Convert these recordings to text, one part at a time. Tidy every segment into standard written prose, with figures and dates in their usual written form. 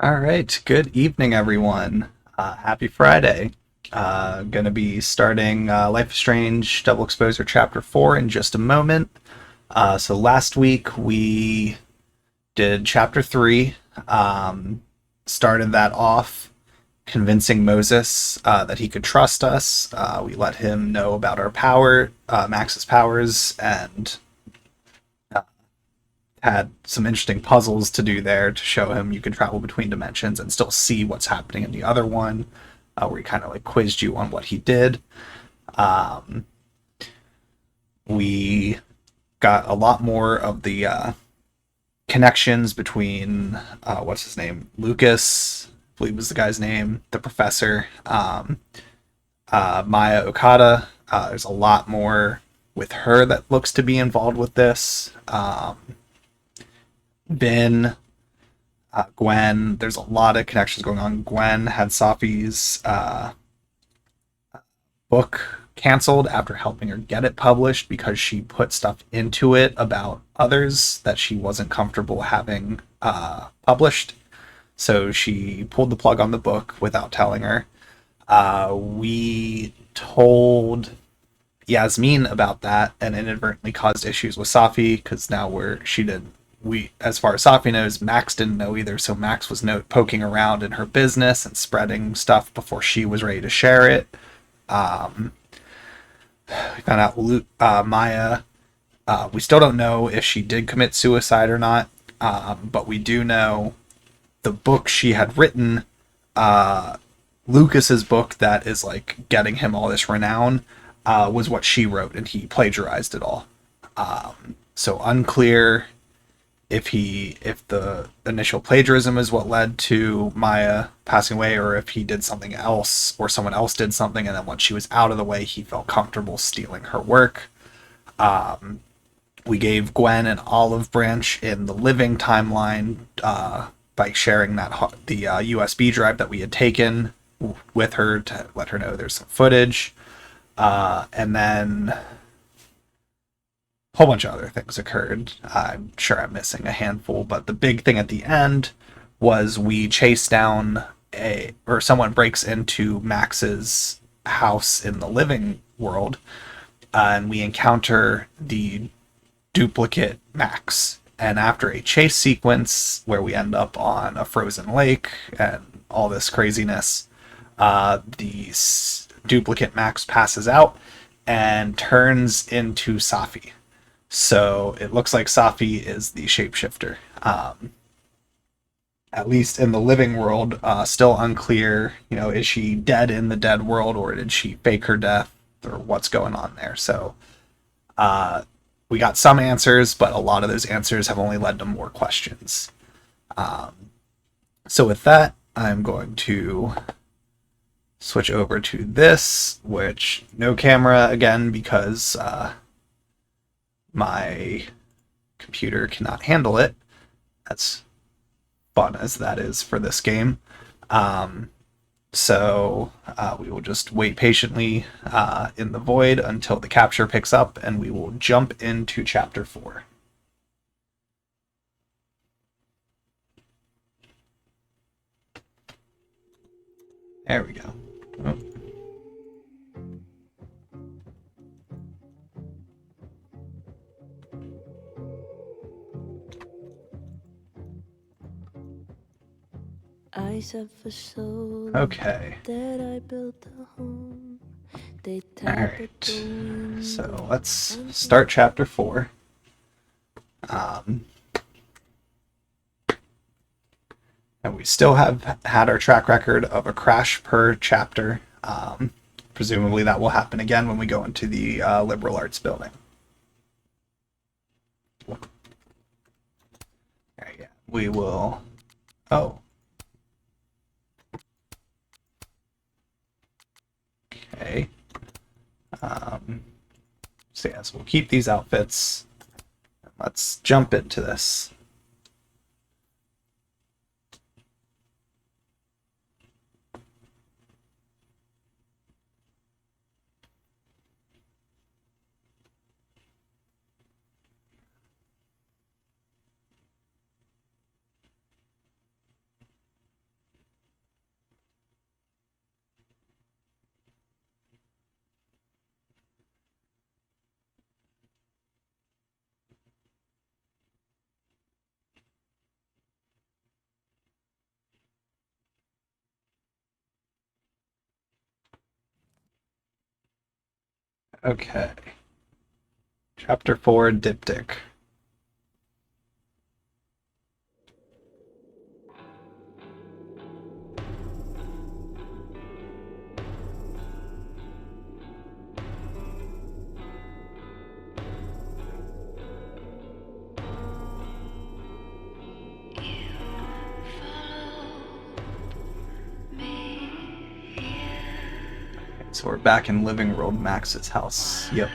All right. Good evening, everyone. Happy Friday. Going to be starting Life is Strange Double Exposure Chapter 4 in just a moment. So last week we did Chapter 3, started that off, convincing Moses that he could trust us. We let him know about our Max's powers, and had some interesting puzzles to do there to show him you can travel between dimensions and still see what's happening in the other one, where he kind of like quizzed you on what he did. Um, we got a lot more of the connections between what's his name, Lucas, I believe was the guy's name, the professor, Maya Okada. There's a lot more with her that looks to be involved with this. Ben, Gwen. There's a lot of connections going on. Gwen had Safi's book canceled after helping her get it published because she put stuff into it about others that she wasn't comfortable having published. So she pulled the plug on the book without telling her. We told Yasmin about that and inadvertently caused issues with Safi because now she did as far as Safi knows, Max didn't know either. So Max was poking around in her business and spreading stuff before she was ready to share it. We found out Maya. We still don't know if she did commit suicide or not, but we do know the book she had written, Lucas's book that is like getting him all this renown, was what she wrote, and he plagiarized it all. So unclear if the initial plagiarism is what led to Maya passing away, or if he did something else, or someone else did something, and then once she was out of the way, he felt comfortable stealing her work. We gave Gwen an olive branch in the living timeline by sharing the USB drive that we had taken with her to let her know there's some footage, and then whole bunch of other things occurred. I'm sure I'm missing a handful, but the big thing at the end was we chase down someone breaks into Max's house in the living world, and we encounter the duplicate Max. And after a chase sequence where we end up on a frozen lake and all this craziness, the duplicate Max passes out and turns into Safi. So it looks like Safi is the shapeshifter. At least in the living world, still unclear. Is she dead in the dead world, or did she fake her death, or what's going on there? So we got some answers, but a lot of those answers have only led to more questions. So with that, I'm going to switch over to this, which no camera again because my computer cannot handle it. That's fun as that is for this game. So we will just wait patiently in the void until the capture picks up, and we will jump into Chapter 4. There we go. Oh. I suffer so Okay. that I built a home. They Alright. So let's start Chapter 4. And we still have had our track record of a crash per chapter. Presumably that will happen again when we go into the liberal arts building. Yeah, we will. Oh. Okay. So yes, we'll keep these outfits. Let's jump into this. Okay. Chapter 4, Diptych. So we're back in Living World Max's house. Yep.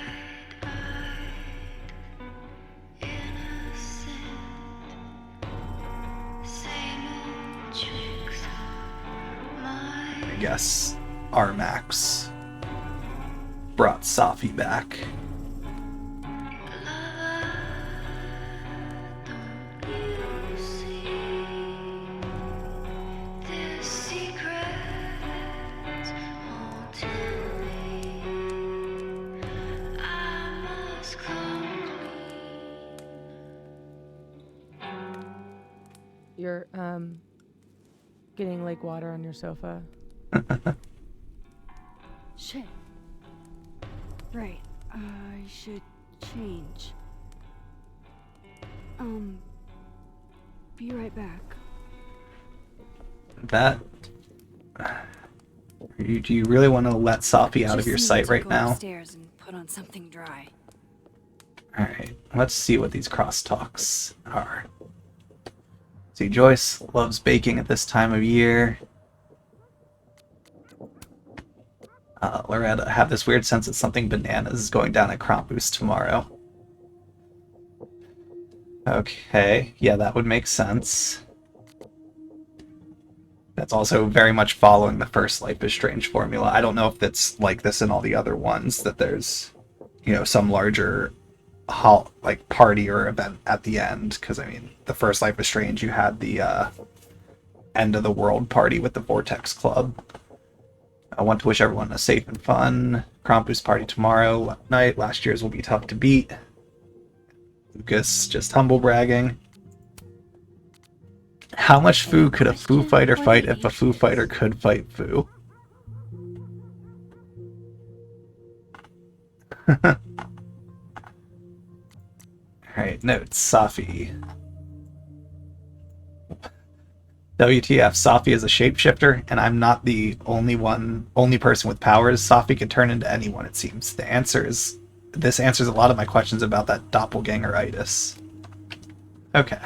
I guess our Max brought Safi back. You're, getting lake water on your sofa. Shit. Right. I should change. Be right back. That... Do you really want to let Safi out of your Just sight need to right go now? upstairs and put on something dry. Alright, let's see what these crosstalks are. See, Joyce loves baking at this time of year. Loretta, I have this weird sense that something bananas is going down at Krampus tomorrow. Okay, yeah, that would make sense. That's also very much following the first Life is Strange formula. I don't know if that's like this in all the other ones, that there's, you know, some larger like party or event at the end, because I mean, the first Life is Strange, you had the end of the world party with the Vortex Club. I want to wish everyone a safe and fun Krampus party tomorrow night. Last year's will be tough to beat. Lucas just humble bragging. How much Foo could a Foo Fighter fight if a Foo Fighter could fight Foo? Alright, notes. Safi. WTF, Safi is a shapeshifter, and I'm not the only person with powers. Safi can turn into anyone, it seems. This answers a lot of my questions about that doppelgangeritis. Okay.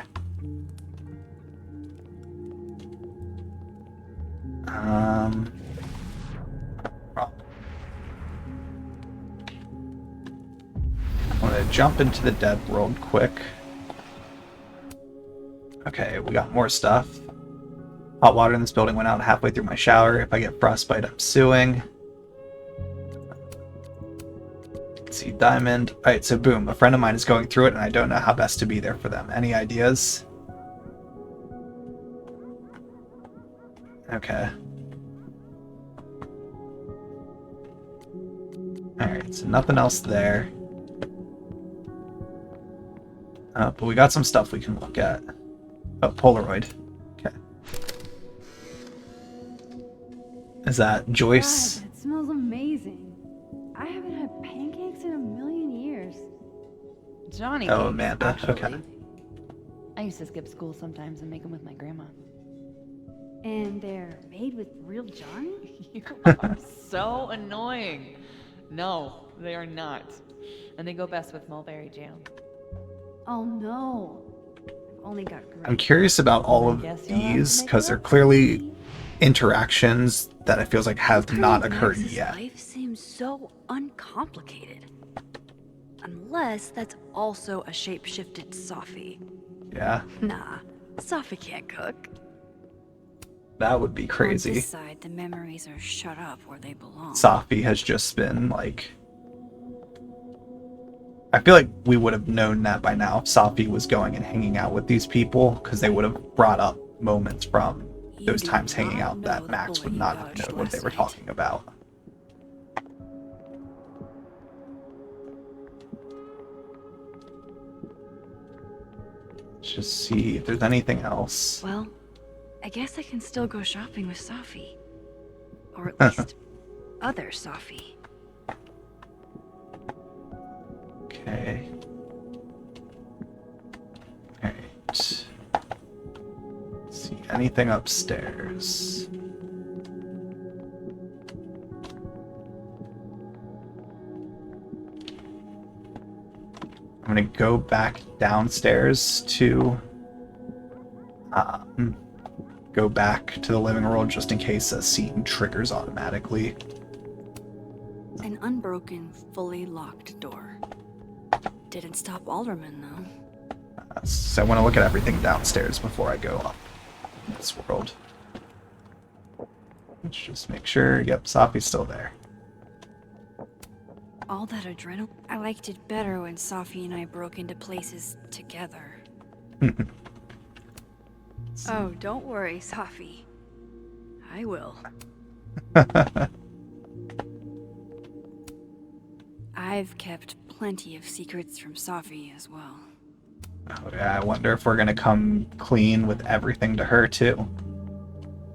I want to jump into the dead world quick. Okay, we got more stuff. Hot water in this building went out halfway through my shower. If I get frostbite, I'm suing. Let's see, diamond. Alright, so boom, a friend of mine is going through it and I don't know how best to be there for them. Any ideas? Okay. Alright, so nothing else there. But we got some stuff we can look at. Oh, Polaroid. Okay. Is that Joyce? God, it smells amazing. I haven't had pancakes in a million years. Johnny Oh, cakes, Amanda. actually. Okay. I used to skip school sometimes and make them with my grandma. And they're made with real Johnny? You are so annoying. No, they are not. And they go best with mulberry jam. Oh no. I've only got grape. I'm curious about all of Guess you'll have to these make because it they're up. clearly interactions that it feels like have not occurred Max's yet. Life seems so uncomplicated. Unless that's also a shape-shifted Safi. Yeah, Nah, Safi can't cook. that would be On crazy. this side, the memories are shut up where they belong. Safi has just been like... I feel like we would have known that by now if Safi was going and hanging out with these people, because they would have brought up moments from those You do times hanging not out that know the Max boy would you not have dodged known what they last were night. talking about. Let's just see if there's anything else. Well, I guess I can still go shopping with Safi. Or at least other Safi. Okay. Alright. See anything upstairs? I'm gonna go back downstairs to go back to the living room just in case a scene triggers automatically. An unbroken, fully locked door. Didn't stop Alderman, though. So I want to look at everything downstairs before I go up in this world. Let's just make sure. Yep, Safi's still there. All that adrenaline. I liked it better when Safi and I broke into places together. Oh, don't worry, Safi. I will. I've kept plenty of secrets from Safi as well. Oh, yeah, I wonder if we're gonna come clean with everything to her too.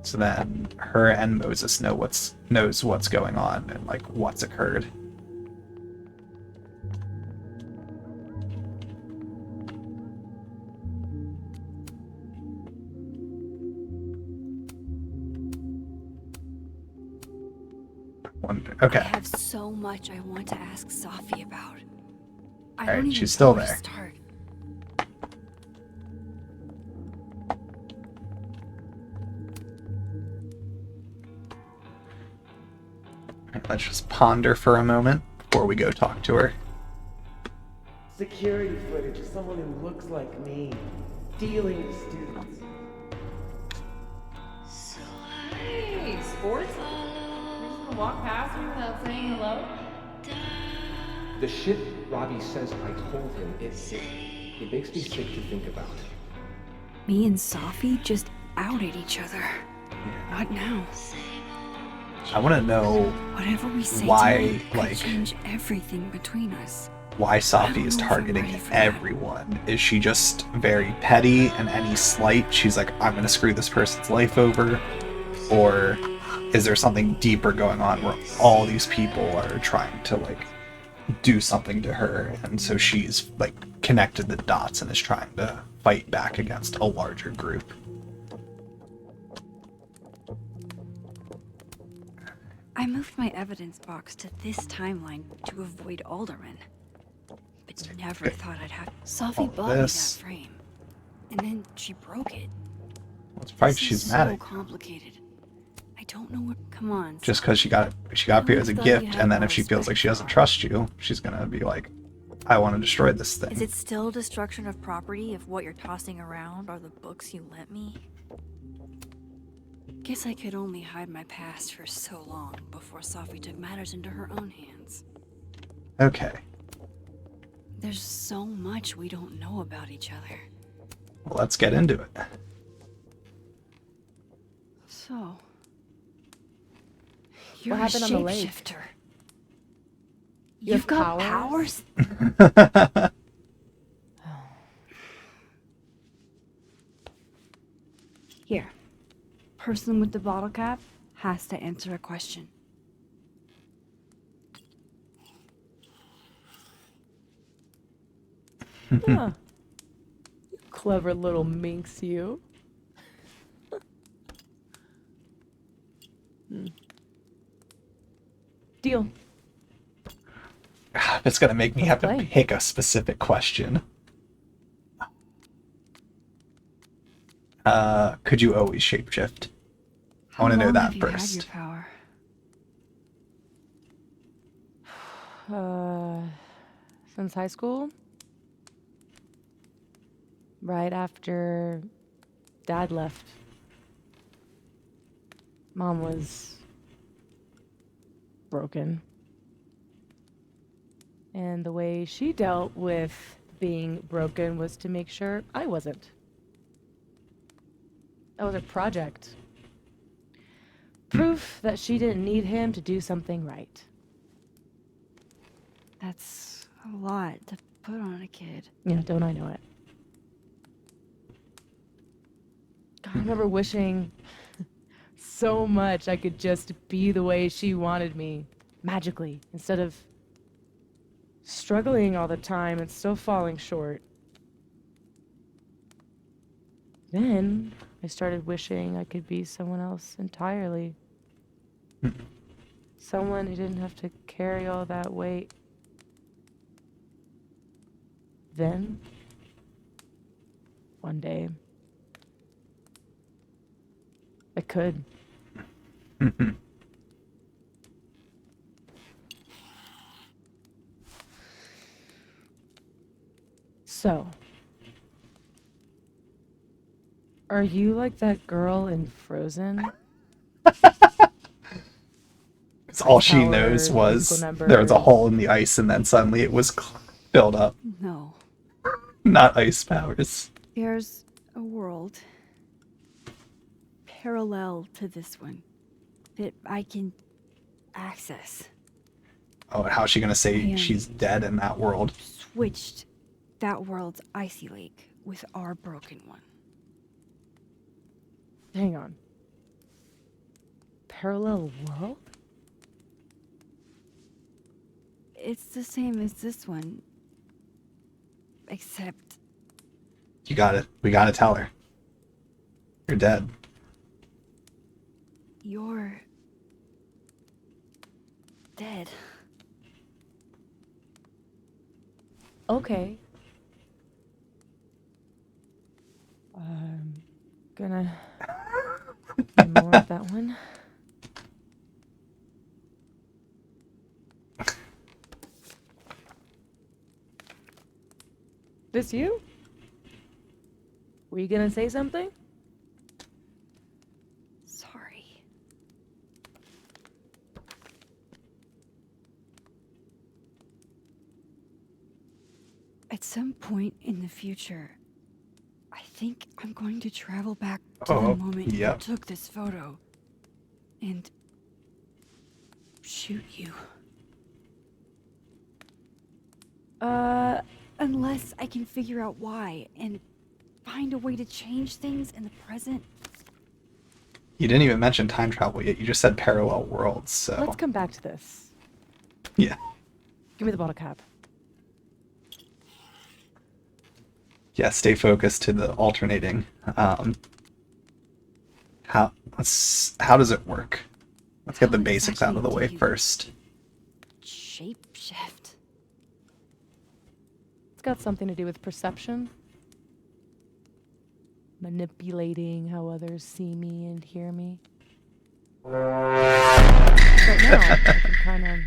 So then her and Moses knows what's going on and like what's occurred. Okay. I have so much I want to ask Safi about. I Alright, don't even she's still know where to there. start. Let's just ponder for a moment before we go talk to her. Security footage of someone who looks like me, dealing with students. Hey, sports? You're just gonna walk past me without saying hello? The shit Robbie says I told him, it makes me sick to think about. Me and Safi just outed each other. Not now. I want to know Whatever we say why, tonight could like, change everything between us. why I Safi don't is know if I'm targeting ready for that. everyone. Is she just very petty and any slight she's like, I'm gonna screw this person's life over? Or is there something deeper going on where all these people are trying to like do something to her and so she's like connected the dots and is trying to fight back against a larger group? I moved my evidence box to this timeline to avoid Alderman. But never thought I'd have. Safi All bought me that this. frame. And then she broke it. It's probably This she's is mad so at you. complicated. I don't know what. Come on. Just Safi. because she got you as a always thought you gift, had and then more if she feels like respect she doesn't for her. trust you, she's gonna be like, I want to destroy this thing. Is it still destruction of property if what you're tossing around are the books you lent me? Guess I could only hide my past for so long before Safi took matters into her own hands. Okay. There's so much we don't know about each other. Well, let's get into it. So, you're a happened on the lake? shapeshifter. You have You've got powers? powers? Here. Person with the bottle cap has to answer a question. Huh. Clever little minx, you. Deal. It's gonna make me have to play. pick a specific question. Could you always shapeshift? I want to know that Have first. you had your power? Since high school? Right after Dad left. Mom was broken. And the way she dealt with being broken was to make sure I wasn't. That was a project. Proof that she didn't need him to do something right. That's a lot to put on a kid. Yeah, don't I know it? God, I remember wishing so much I could just be the way she wanted me, magically, instead of struggling all the time and still falling short. Then I started wishing I could be someone else entirely. Someone who didn't have to carry all that weight. Then, one day, I could. So, are you like that girl in Frozen? It's all she Power, knows was musical there was a numbers. hole in the ice and then suddenly it was filled up. No. Not ice powers. There's a world parallel to this one that I can access. Oh, and how's she gonna say Yeah. she's dead in that world? Switched that world's icy lake with our broken one. Hang on. Parallel world? It's the same as this one, except You got it. We gotta tell her. You're dead. you're dead. Okay. I'm gonna do more of that one. This you? Were you gonna say something? Sorry. At some point in the future, I think I'm going to travel back to Oh, the moment yep. you took this photo and shoot you. Unless I can figure out why and find a way to change things in the present. You didn't even mention time travel yet. You just said parallel worlds, so Let's come back to this. yeah. Give me the bottle cap. Yeah, stay focused to the alternating. How does it work? Let's get the How basics out of the exactly way do you- first. Shapeshift. It's got something to do with perception. Manipulating how others see me and hear me. Right now, I can kind of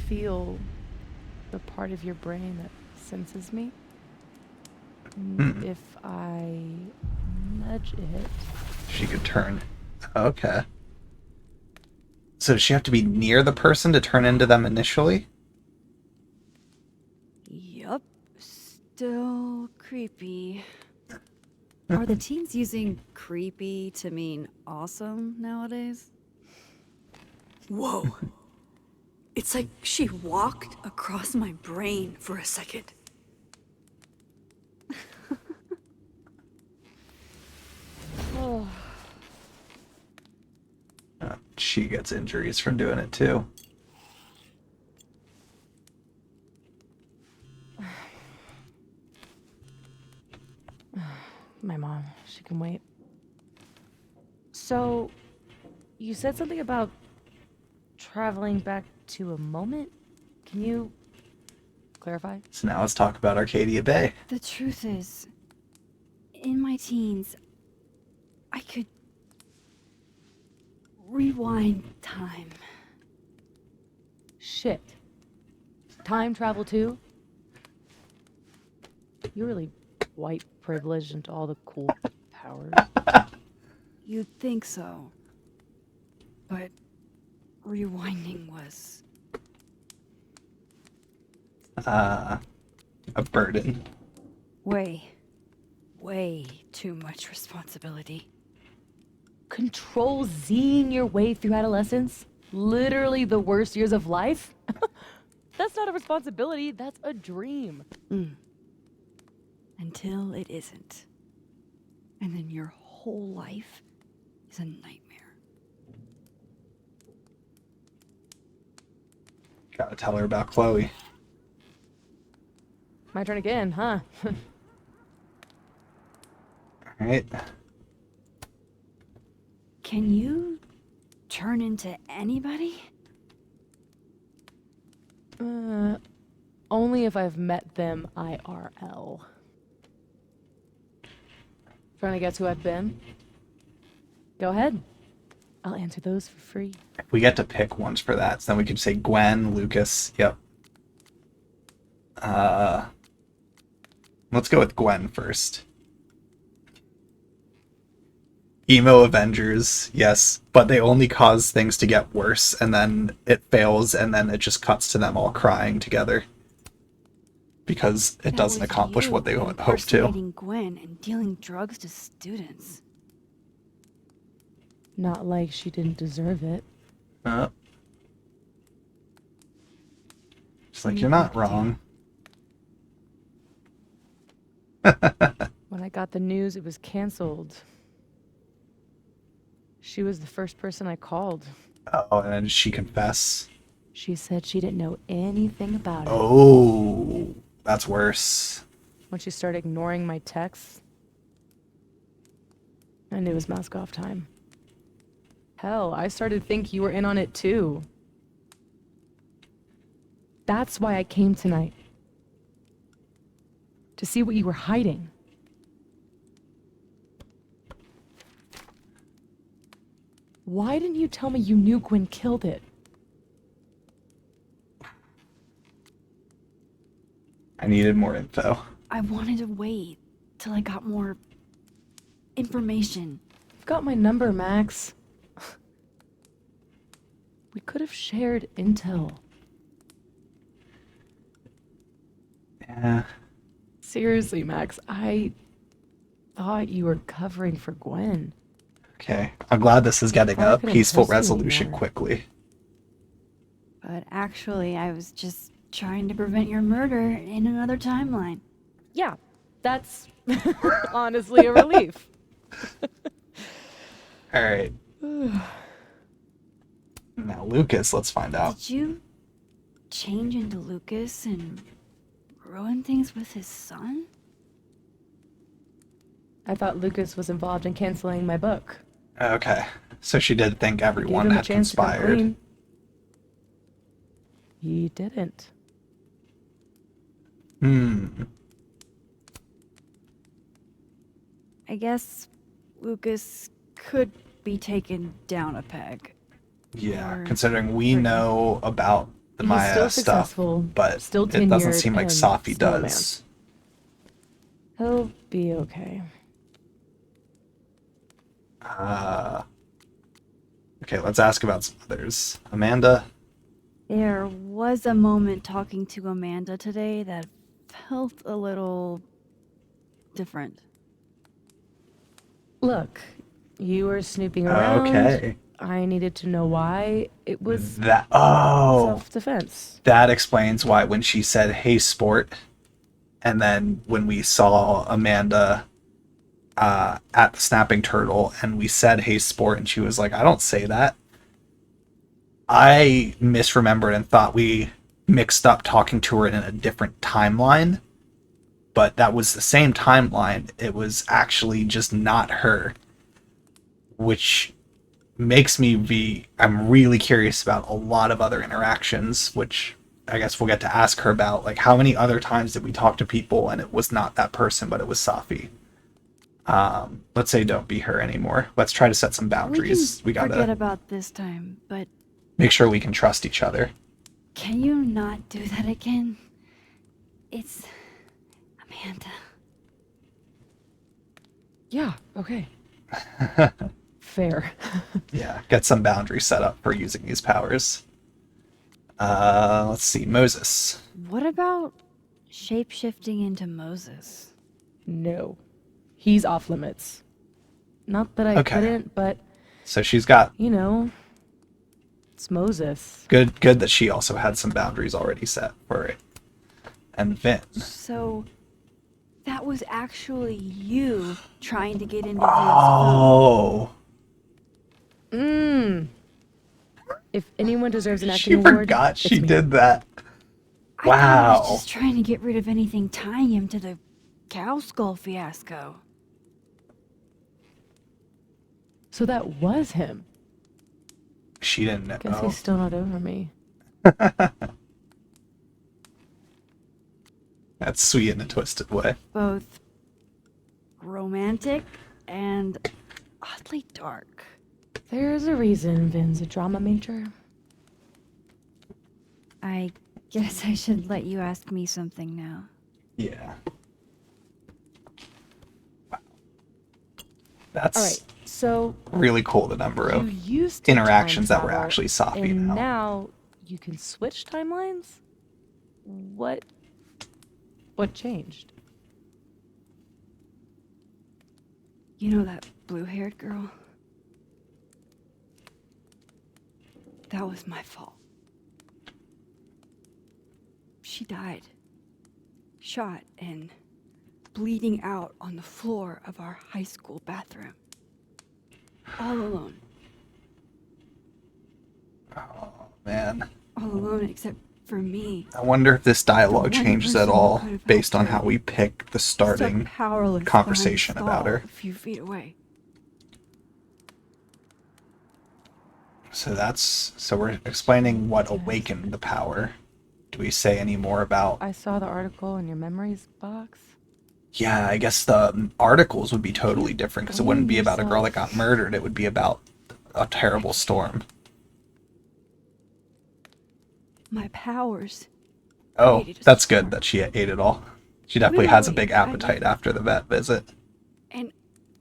feel the part of your brain that senses me. And if I nudge it, She could turn. Okay. So does she have to be near the person to turn into them initially? Yup. Still creepy. Are the teens using creepy to mean awesome nowadays? Whoa. It's like she walked across my brain for a second. She gets injuries from doing it too. my mom, she can wait. So, you said something about traveling back to a moment? Can you clarify? So now let's talk about Arcadia Bay. The truth is, in my teens, I could rewind time. Shit. Time travel too? You're really white privileged into all the cool powers. You'd think so. But rewinding was A burden. way too much responsibility. Control Zing your way through adolescence? Literally the worst years of life? That's not a responsibility, that's a dream. Until it isn't. And then your whole life is a nightmare. Gotta tell her about Chloe. My turn again, huh? Alright. Can you turn into anybody? Only if I've met them IRL. Trying to guess who I've been? Go ahead. I'll answer those for free. If we get to pick ones for that, so then we could say Gwen, Lucas. Yep. Let's go with Gwen first. Emo Avengers, yes, but they only cause things to get worse, and then it fails, and then it just cuts to them all crying together. Because it doesn't accomplish what they hope to. Impersonating Gwen and dealing drugs to students. Not like she didn't deserve it. It's like, you're not wrong. When I got the news it was canceled, she was the first person I called. Oh, and then did she confess? She said she didn't know anything about it. Oh, that's worse. When she started ignoring my texts, I knew it was mask off time. Hell, I started to think you were in on it too. That's why I came tonight. To see what you were hiding. Why didn't you tell me you knew Gwen killed it? I needed more info. I wanted to wait till I got more information. You've got my number, Max. We could have shared intel. Yeah. Seriously, Max, I thought you were covering for Gwen. Okay. I'm glad this is getting Probably a couldn't peaceful trust you resolution anymore. quickly. But actually, I was just trying to prevent your murder in another timeline. Yeah, that's honestly a relief. Alright. Now, Lucas, let's find out. Did you change into Lucas and ruin things with his son? I thought Lucas was involved in canceling my book. Okay. So she did think Gave everyone him a had chance to come conspired. clean. He didn't. I guess Lucas could be taken down a peg. Yeah, Or considering we forgiven. know about the He's Maya still stuff, successful, but still it doesn't tenured, seem like and Safi still a man. does. He'll be okay. Okay, let's ask about some others. Amanda? There was a moment talking to Amanda today that felt a little different. Look, you were snooping around. Okay. I needed to know why. It was self-defense. That explains why when she said, "Hey, sport," and then when we saw Amanda at the Snapping Turtle and we said, "Hey, sport," and she was like, "I don't say that." I misremembered and thought we mixed up talking to her in a different timeline, but that was the same timeline. It was actually just not her, which makes me I'm really curious about a lot of other interactions, which I guess we'll get to ask her about. Like, how many other times did we talk to people and it was not that person, but it was Safi? Let's say don't be her anymore. Let's try to set some boundaries. We forget gotta about this time, but make sure we can trust each other. can you not do that again? It's Amanda. Yeah, okay. Fair. Yeah, get some boundaries set up for using these powers. Let's see, Moses. What about shape-shifting into Moses? No. He's off limits. Not that I Okay. couldn't, but, So she's got you know, it's Moses. good that she also had some boundaries already set for it. And Vin. So that was actually you trying to get into Vin's phone. Oh. It If anyone deserves an She acting award, forgot it's she me. did that. I thought he was Wow. just trying to get rid of anything tying him to the cow skull fiasco. So that was him. She didn't Guess know. he's still not over me. That's sweet in a twisted way. Both romantic and oddly dark. There's a reason Vin's a drama major. I guess I should let you ask me something now. Yeah. Wow. That's All right, so really cool, the number you of used to interactions time that were travel, actually Safi and now. now you can switch timelines? What changed? You know that blue-haired girl? That was my fault. She died. Shot and bleeding out on the floor of our high school bathroom. All alone. Oh, man. All alone except for me. I wonder if this dialogue one changes at person who all could have based on helped how her. we pick the starting Stuck powerless conversation behind a about stall her. A few feet away. So we're explaining what awakened the power. Do we say any more about? I saw the article in your memories box. Yeah, I guess the articles would be totally different because it wouldn't be about a girl that got murdered. It would be about a terrible storm. My powers. Oh, created a that's storm. good that she ate it all. She definitely has a big Literally, appetite after the vet visit. And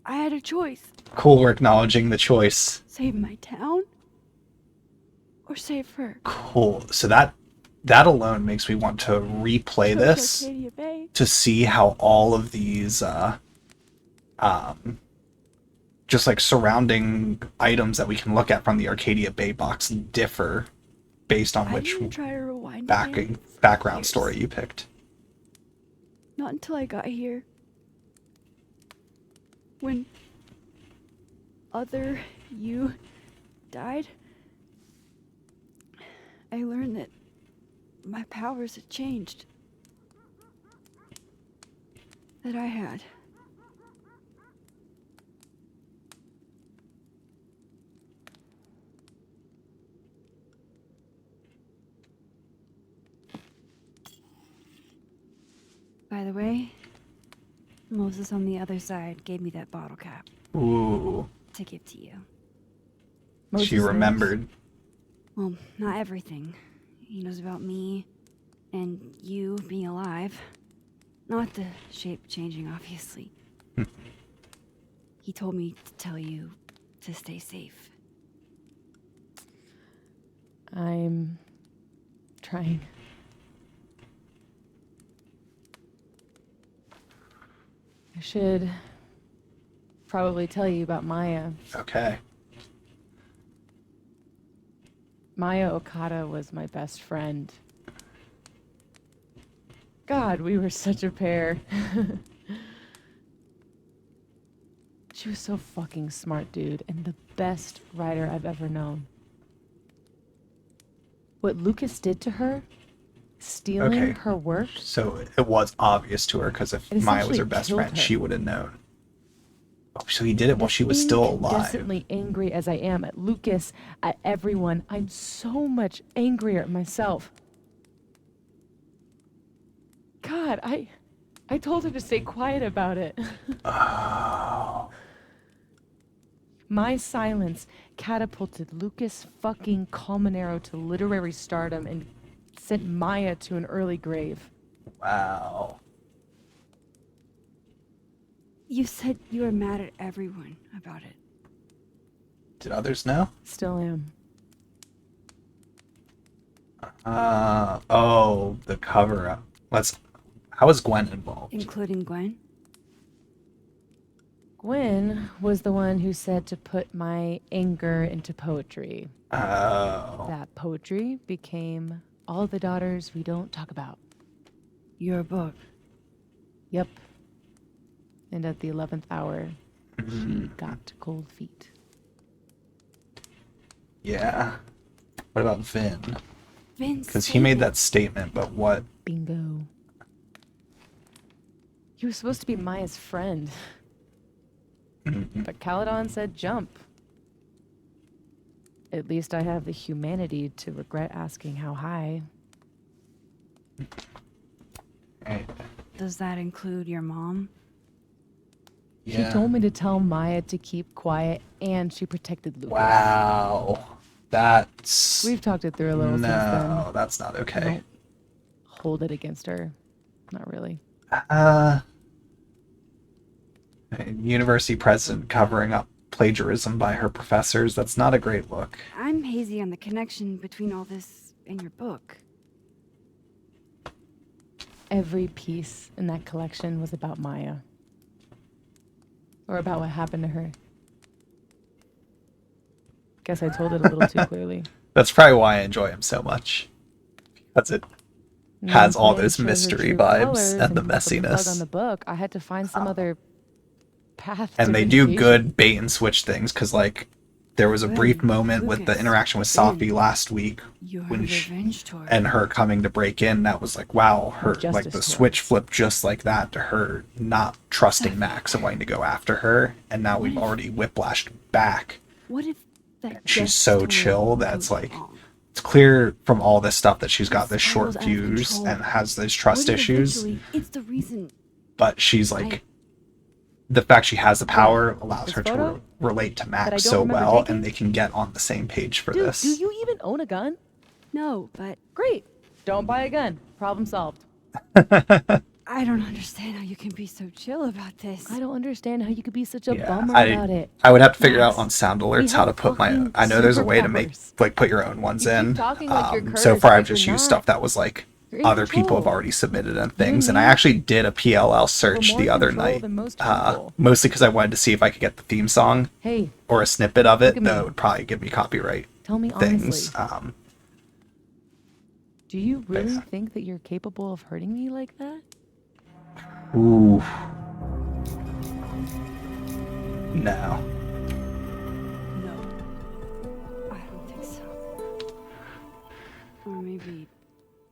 I had a choice. Cool, we're acknowledging the choice. Save my town or save her. Cool. So that alone makes me want to replay Took this Arcadia Bay. to see how all of these just like surrounding items that we can look at from the Arcadia Bay box differ based on I which didn't try to rewind again for background years. story you picked. Not until I got here. When other you died, I learned that my powers had changed. That I had. By the way, Moses on the other side gave me that bottle cap Ooh, to give to you. Moses she knows. remembered. Well, not everything. He knows about me and you being alive. Not the shape changing, obviously. He told me to tell you to stay safe. I'm trying. I should probably tell you about Maya. Okay. Maya Okada was my best friend. God, we were such a pair. She was so fucking smart, dude, and the best writer I've ever known. What Lucas did to her, stealing Okay. her work, So it was obvious to her because if It Maya was her essentially best killed friend, her. she would have known. Oh, so he did it while she was still alive. Incandescently angry as I am at Lucas, at everyone, I'm so much angrier at myself. God, I told her to stay quiet about it. Oh. My silence catapulted Lucas fucking Colmenero to literary stardom and sent Maya to an early grave. Wow. You said you were mad at everyone about it. Did others know? Still am. Oh, the cover up. How is Gwen involved? Including Gwen? Gwen was the one who said to put my anger into poetry. Oh. That poetry became All the Daughters We Don't Talk About. Your book. Yep. And at the 11th hour, Mm-hmm. she got cold feet. Yeah. What about Vin? Vince. Because he made that statement, but what? Bingo. You were supposed to be Maya's friend. But Caledon said jump. At least I have the humanity to regret asking how high. Right. Does that include your mom? She told me to tell Maya to keep quiet, and she protected Lucas. Wow. That's... We've talked it through a little since then. No, that's not okay. Don't hold it against her. Not really. University president covering up plagiarism by her professors. That's not a great look. I'm hazy on the connection between all this and your book. Every piece in that collection was about Maya. Or about what happened to her. Guess I told it a little too clearly. That's probably why I enjoy him so much. Because it has all Once I those showed her mystery true vibes colors and the put plug messiness. on the book, I had to find some other path. And to they do vindication. good bait and switch things, because, like, there was a brief moment with the Lucas, interaction with Safi last week Your when revenge tour. and her coming to break in. That was like, wow, her Justice like the tour. switch flipped just like that to her not trusting Max and wanting to go after her. And now we've already whiplashed back. What if that She's death so story chill that's goes like, wrong? it's clear from all this stuff that she's got this Spirals short out of fuse control. and has those What trust if issues. eventually it's the reason. But she's like, the fact she has the power allows This her to photo relate to I Max don't so remember well, taking? and they can get on the same page for Dude, this. do you even own a gun? No, but Great. Don't buy a gun. Problem solved. I don't understand how you can be so chill about this. I don't understand how you could be such a Yeah, bummer I- about it. I would have to figure Max, out on sound we alerts how to have put my. fucking I know there's a way to make superpowers. like put your own ones You keep in. talking like you're So cursed, far, like I've just you're used not. stuff that was like You're in other people have control. already submitted and You're things, and I me. actually did a PLL search more the other control night, than most people. mostly because I wanted to see if I could get the theme song Hey, or a snippet of it. Look at me. That would probably give me copyright tell me things. honestly. Do you really yeah. think that you're capable of hurting me like that? Ooh. No. No. I don't think so. Or maybe.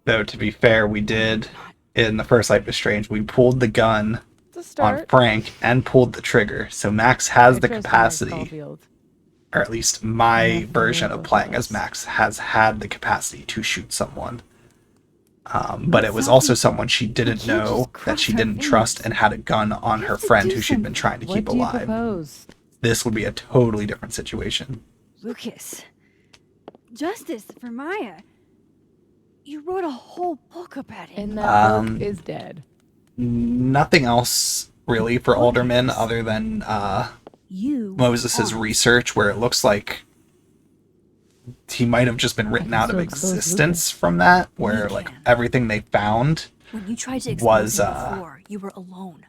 Though to be fair, we did in the first Life is Strange. We pulled the gun It's a on start. Frank and pulled the trigger, so Max has I the trust you, Max capacity. Caulfield. Or at least my Nothing version of both playing of as us. Max has had the capacity to shoot someone. But But it was Sophie, also someone she didn't can't know just that cross she her didn't trust fingers. and had a gun on You her have to friend do who she'd been something. trying to What keep do you alive. propose? This would be a totally different situation. Lucas. Justice for Maya. You wrote a whole book about it. And that Um, book is dead. Nothing else really for Alderman other than You Moses's aren't. research, where it looks like he might have just been written can out of still expose existence from that, where like can. everything they found When you tried to was, expose him before, you were alone.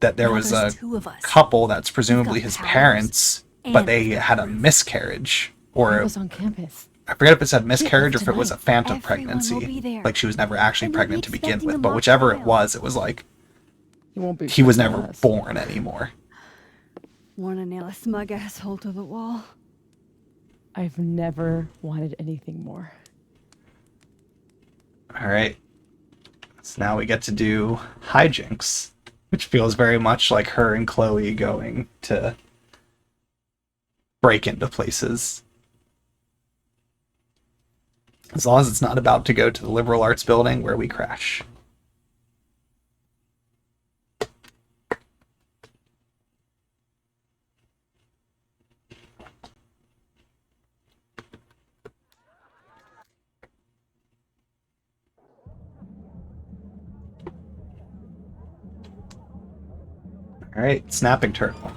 that there Now was there's a two of us. couple that's presumably got his powers parents, but and they had a proof. miscarriage, I or was on campus. I forget if it said miscarriage or if it was a tonight. phantom Everyone will pregnancy, be there. like she was never actually And you'll be pregnant to begin expecting with. a But mock whichever it trial. was like He won't be. he was expecting never us. born anymore. Wanna nail a smug asshole to the wall? I've never wanted anything more. All right, so now we get to do hijinks, which feels very much like her and Chloe going to break into places. As long as it's not about to go to the liberal arts building where we crash. All right, snapping turtle.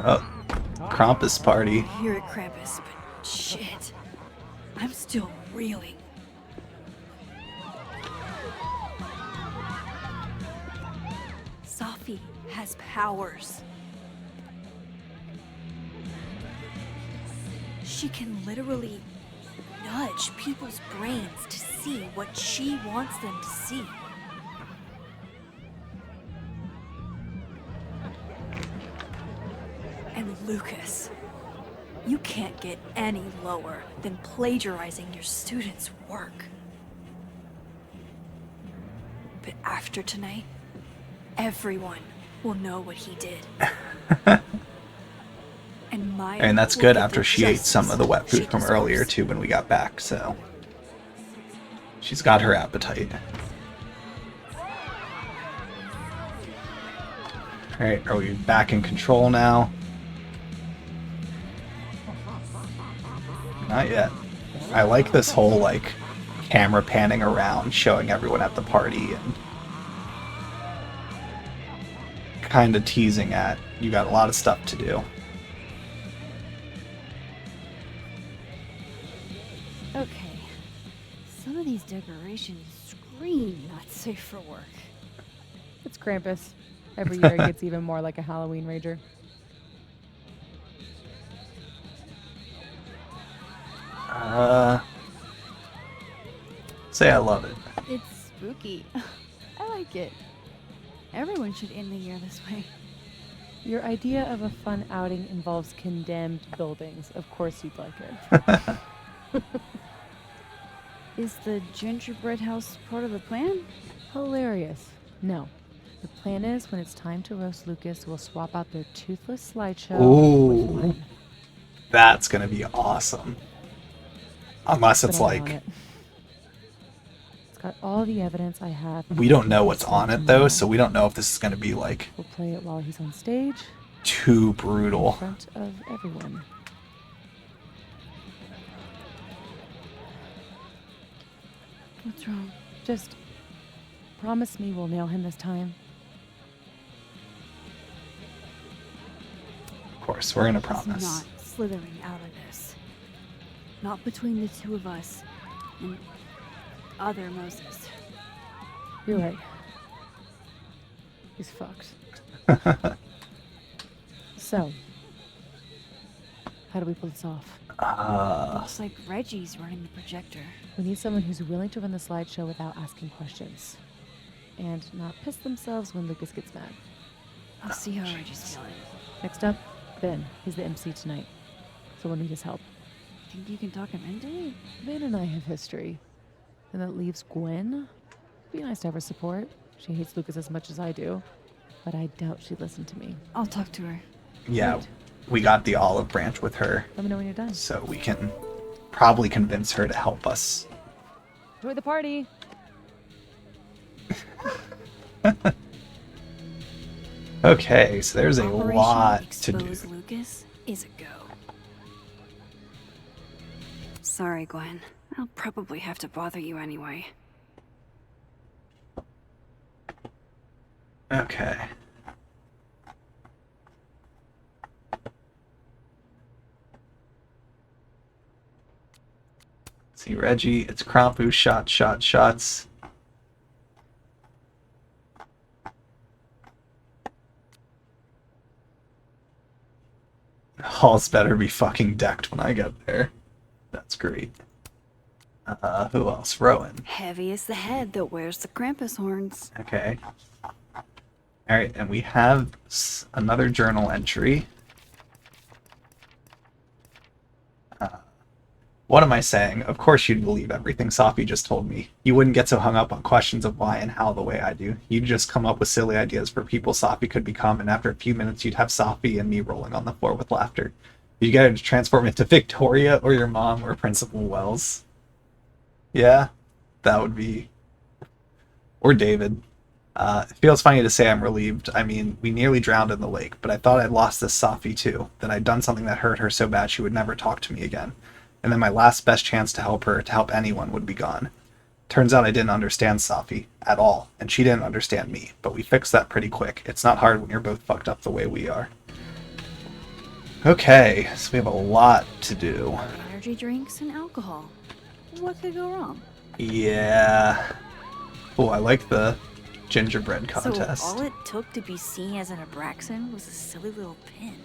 Oh, Krampus party. Here at Krampus, but shit. I'm still reeling. Safi has powers. She can literally nudge people's brains to see what she wants them to see. And Lucas. You can't get any lower than plagiarizing your students' work. But after tonight, everyone will know what he did. And Maya And that's will good get after the she ate some of the wet justice food from she earlier deserves. too when we got back, so she's got her appetite. Alright, are we back in control now? Not yet. I like this whole like camera panning around showing everyone at the party and kind of teasing at you got a lot of stuff to do. Okay. Some of these decorations scream not safe for work. It's Krampus. Every year it gets even more like a Halloween rager. Say I love it. It's spooky. I like it. Everyone should end the year this way. Your idea of a fun outing involves condemned buildings. Of course you'd like it. Is the gingerbread house part of the plan? Hilarious. No. The plan is when it's time to roast Lucas, we'll swap out their toothless slideshow with Ooh. mine. That's gonna be awesome. Unless it's But I'm on like it. It's got all the evidence I have. we don't know what's on it though, so we don't know if this is gonna be like We'll play it while he's on stage, too in brutal. front of everyone. What's wrong? Just promise me we'll nail him this time. Of course, we're gonna He's promise. not slithering out of this. Not between the two of us and other Moses. You're right. He's fucked. So, how do we pull this off? Looks like Reggie's running the projector. We need someone who's willing to run the slideshow without asking questions. And not piss themselves when Lucas gets mad. I'll see how Reggie's feeling. Next up, Ben. He's the MC tonight. So we'll need his help. Think you can talk him into it? Ben and I have history. And that leaves Gwen. Be nice to have her support. She hates Lucas as much as I do. But I doubt she'd listen to me. I'll talk to her. Yeah, Great. we got the olive branch with her, Let me know when you're done. so we can probably convince her to help us. Enjoy the party! Okay, so there's a Operation lot to do. Expose Lucas is a go. Sorry, Gwen. I'll probably have to bother you anyway. Okay. See, Reggie, it's Krampus, shots. Halls better be fucking decked when I get there. That's great. Who else? Rowan. Heavy is the head that wears the Krampus horns. Okay. Alright, and we have another journal entry. What am I saying? Of course you'd believe everything Safi just told me. You wouldn't get so hung up on questions of why and how the way I do. You'd just come up with silly ideas for people Safi could become, and after a few minutes you'd have Safi and me rolling on the floor with laughter. You get her to transform into Victoria or your mom or Principal Wells. Yeah, that would be... Or David. It feels funny to say I'm relieved. I mean, we nearly drowned in the lake, but I thought I'd lost this Safi too. That I'd done something that hurt her so bad she would never talk to me again. And then my last best chance to help her, to help anyone, would be gone. Turns out I didn't understand Safi at all, and she didn't understand me, but we fixed that pretty quick. It's not hard when you're both fucked up the way we are. Okay, so we have a lot to do. Energy drinks and alcohol. What could go wrong? Yeah. Oh, I like the gingerbread contest. So all it took to be seen as an Abraxan was a silly little pin.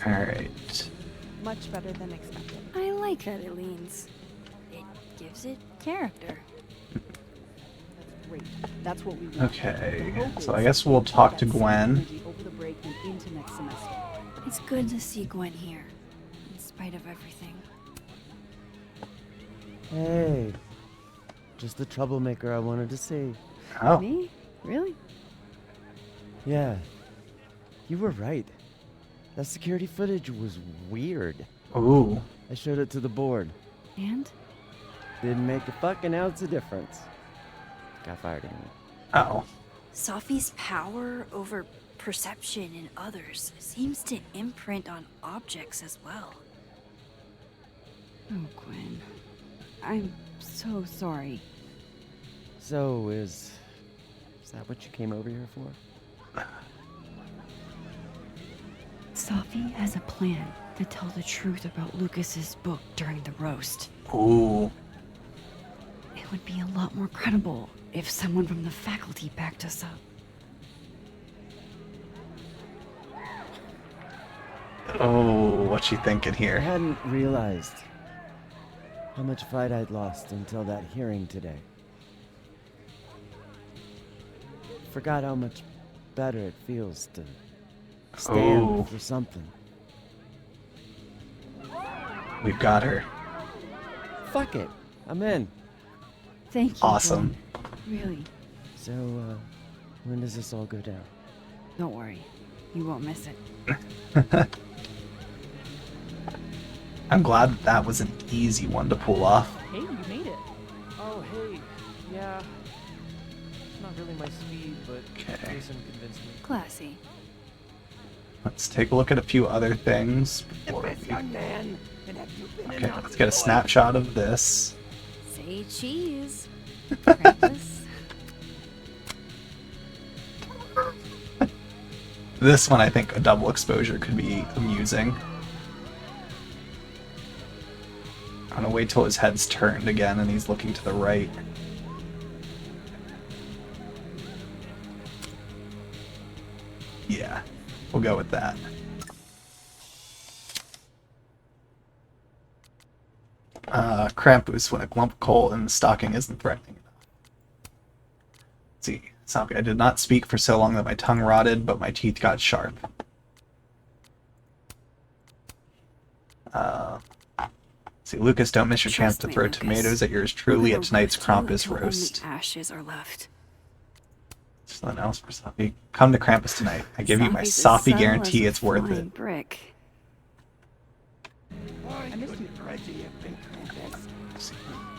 Alright. Much better than expected. I like that it leans. It gives it character. Great. That's what we want. Okay, The hope so is I guess we'll talk that to same Gwen. energy over the break and into next semester. It's good to see Gwen here, in spite of everything. Hey, just the troublemaker I wanted to see. Oh, Me? Really? Yeah, you were right. That security footage was weird. ooh, I showed it to the board. And? Didn't make a fucking ounce of difference. Got fired anyway. oh. Sophie's power over perception in others seems to imprint on objects as well. Oh, Gwen. I'm so sorry. So, is that what you came over here for? Sophie has a plan to tell the truth about Lucas's book during the roast. Ooh. It would be a lot more credible if someone from the faculty backed us up. Oh, what's she thinking I here? hadn't realized how much fight I'd lost until that hearing today. Forgot how much better it feels to stand Oh. for something. We've got her. Fuck it, I'm in. Thank you. Awesome. Gwen. Really. So, when does this all go down? Don't worry. You won't miss it. I'm glad that was an easy one to pull off. Hey, you made it. Oh, hey. Yeah. Not really my speed, but Okay. Jason convinced me. Classy. Let's take a look at a few other things before we... man, and have you been Okay, let's get a snapshot of this. Say cheese. Krampus. This one, I think a double exposure could be amusing. I'm gonna wait till his head's turned again and he's looking to the right. Yeah, we'll go with that. Krampus, when a lump of coal in the stocking isn't threatening enough. Let's see, Zombie, I did not speak for so long that my tongue rotted, but my teeth got sharp. See, Lucas, don't miss your chance to Trust me, throw Lucas. tomatoes at yours truly We'll at tonight's roast you Krampus until roast. Only ashes are left. Something else for Sophie. Come to Krampus tonight. I give you my Sophie's as Sophie subtle guarantee as a it's worth flying it. Brick.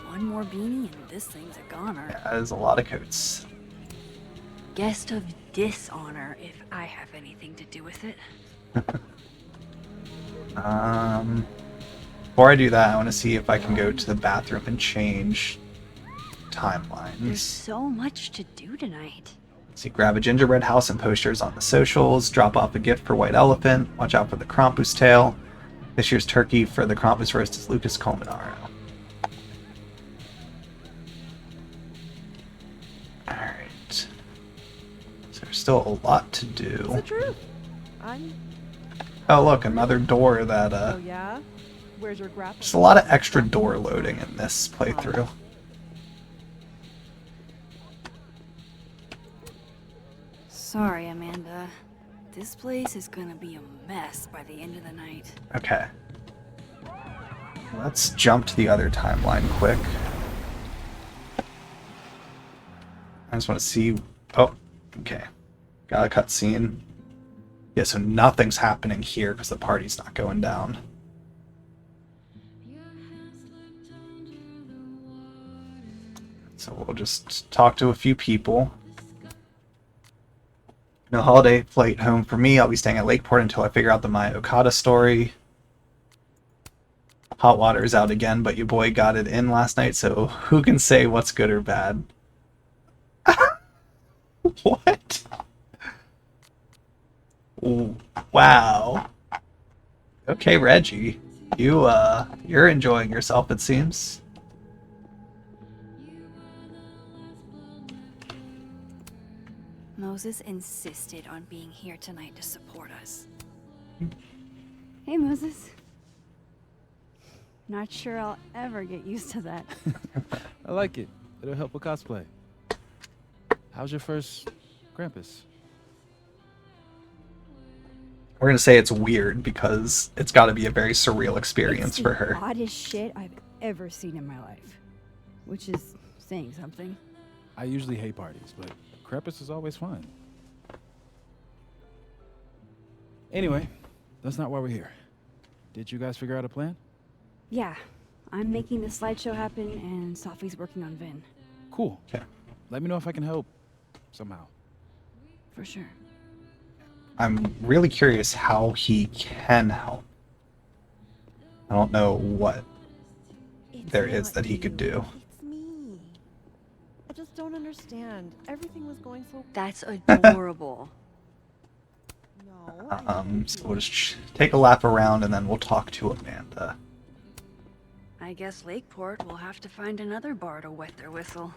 One more beanie and this thing's a goner. Yeah, that is a lot of coats. Guest of dishonor, if I have anything to do with it. Before I do that, I want to see if I can go to the bathroom and change timelines. There's so much to do tonight. See, grab a gingerbread house and posters on the socials. Drop off a gift for White Elephant. Watch out for the Krampus tail. This year's turkey for the Krampus roast is Lucas Colmenaro. Alright. So there's still a lot to It's do. the truth. I'm. Oh look, another door that Oh yeah. Where's your grapple? just a lot of extra door loading in this playthrough. Sorry, Amanda. This place is gonna be a mess by the end of the night. Okay. Let's jump to the other timeline quick. I just want to see... Oh, okay. Got a cutscene. Yeah, so nothing's happening here because the party's not going down. So we'll just talk to a few people. No holiday flight home for me. I'll be staying at Lakeport until I figure out the Maya Okada story. Hot water is out again, but your boy got it in last night, so who can say what's good or bad? What? Wow. Okay, Reggie. You're enjoying yourself, it seems. Moses insisted on being here tonight to support us. Hey, Moses. Not sure I'll ever get used to that. I like it. It'll help with cosplay. How's your first Krampus? We're gonna say it's weird because it's got to be a very surreal experience It's for the her. oddest shit I've ever seen in my life, which is saying something. I usually hate parties, but Krampus is always fun. Anyway, that's not why we're here. Did you guys figure out a plan? Yeah, I'm making the slideshow happen, and Sophie's working on Vin. Cool. Okay. Let me know if I can help somehow. For sure. I'm really curious how he can help. I don't know what there is that he could do. It's me. I just don't understand. Everything was going so. That's adorable. No. So we'll just take a lap around and then we'll talk to Amanda. I guess Lakeport will have to find another bar to wet their whistle.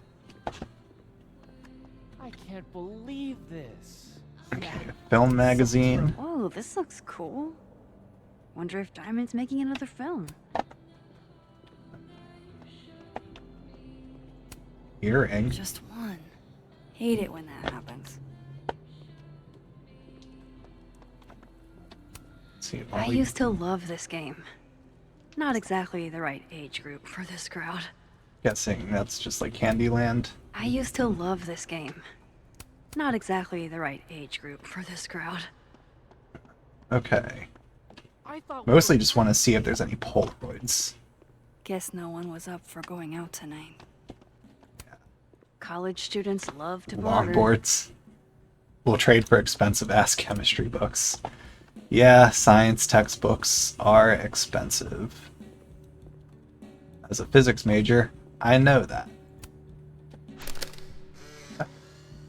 I can't believe this. Okay, film magazine. Whoa, this looks cool. Wonder if Diamond's making another film. Earring. Just one. Hate it when that happens. Let's see, I used to love this game. Not exactly the right age group for this crowd. Guessing that's just like Candyland. I used to love this game. Not exactly the right age group for this crowd. Okay. I thought Mostly just want to see if there's any Polaroids. Guess no one was up for going out tonight. College students love to barter. Longboards. We'll trade for expensive ass chemistry books. Yeah, science textbooks are expensive. As a physics major, I know that.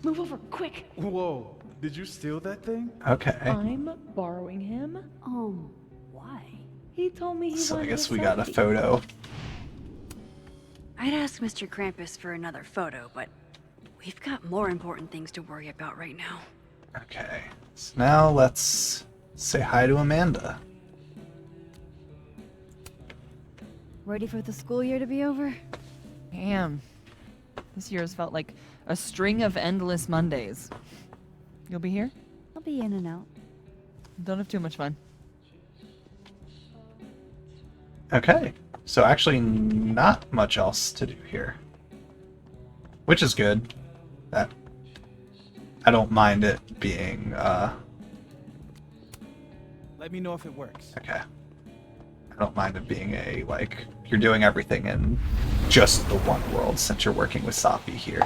Move over, quick! Whoa, did you steal that thing? Okay. I'm borrowing him. Why? He told me he So I wanted guess a we got a selfie. photo. I'd ask Mr. Krampus for another photo, but we've got more important things to worry about right now. Okay. So now let's say hi to Amanda. Ready for the school year to be over? Damn. This year has felt like a string of endless Mondays. You'll be here? I'll be in and out. Don't have too much fun. Okay. So actually not much else to do here. Which is good. That I don't mind it being Let me know if it works. okay. I don't mind it being a like you're doing everything in just the one world since you're working with Sophie here.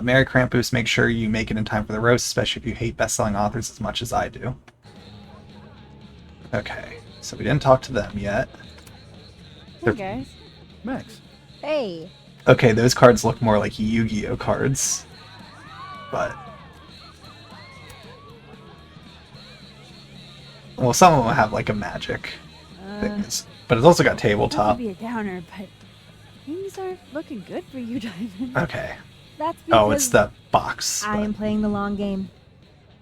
Merry Krampus, make sure you make it in time for the roast, especially if you hate best-selling authors as much as I do. Okay, so we didn't talk to them yet. Hey guys. Max. Hey. Okay, those cards look more like Yu-Gi-Oh cards. But... well, some of them have like a magic thing. But it's also got Not tabletop. to be a downer, but things aren't looking good for you, Diamond. Okay. That's because Oh, it's the box. I am playing the long game.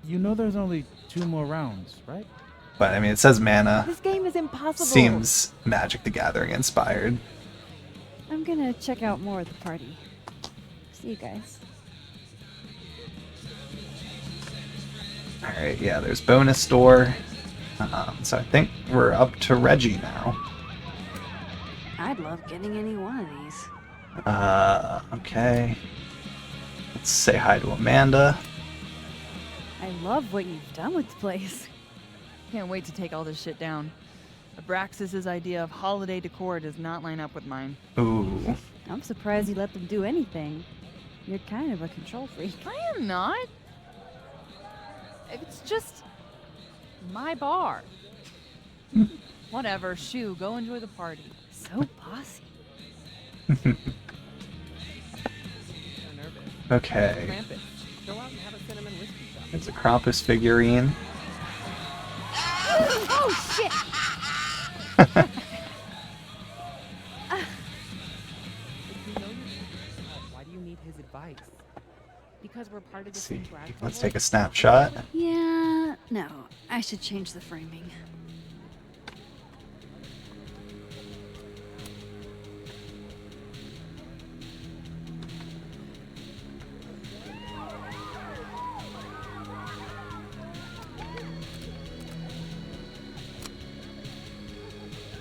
You know there's only 2 more rounds, right? But I mean, it says mana. This game is impossible. Seems Magic the Gathering inspired. I'm gonna check out more at the party. See you guys. Alright, yeah, there's bonus store. So I think we're up to Reggie now. I'd love getting any one of these. Okay. Let's say hi to Amanda. I love what you've done with the place. Can't wait to take all this shit down. Abraxas's idea of holiday decor does not line up with mine. Ooh. I'm surprised you let them do anything. You're kind of a control freak. I am not. It's just my bar. Whatever, shoo, go enjoy the party. So bossy. Okay. Krampus. Go out and have a cinnamon whiskey shot. There's a Krampus figurine. Oh shit! Why do you need his advice? Because we're part of the Let's see. same drag Let's club. take a snapshot. Yeah, no. I should change the framing.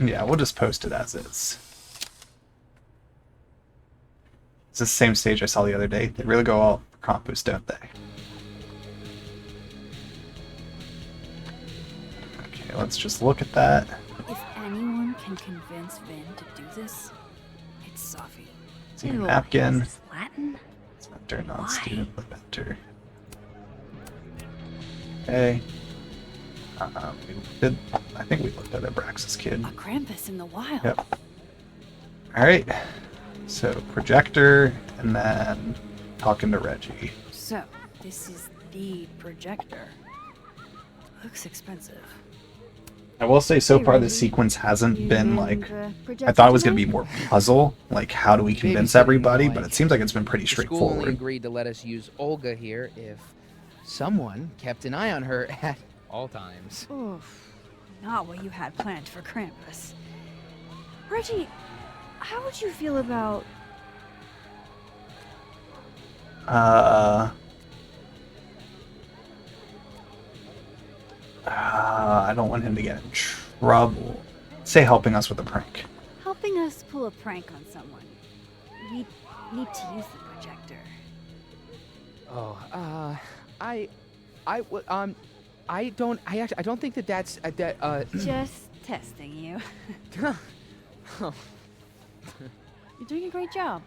Yeah, we'll just post it as is. It's the same stage I saw the other day. They really go all for Krampus, don't they? Okay, let's just look at that. If anyone can convince Vin to do this, it's Safi. See a napkin. Is this Latin? Center, non-student, enter. Okay. I think we looked at Abraxas Kid. A Krampus in the wild. Yep. Alright. So, projector, and then talking to Reggie. So, this is the projector. Looks expensive. I will say, so Hey, far, Reggie. this sequence hasn't You been and like... the I projector thought it was going to tonight? be more puzzle. Like, how do we convince Babysitting everybody? more But like. it seems like it's been pretty The school only straightforward. agreed to let us use Olga here if someone kept an eye on her at all times. Oof. Not what you had planned for Krampus. Reggie, how would you feel about... I don't want him to get in trouble. Say helping us with a prank. helping us pull a prank on someone? We need to use the projector. Oh, I don't think that's Just testing you. Oh. You're doing a great job.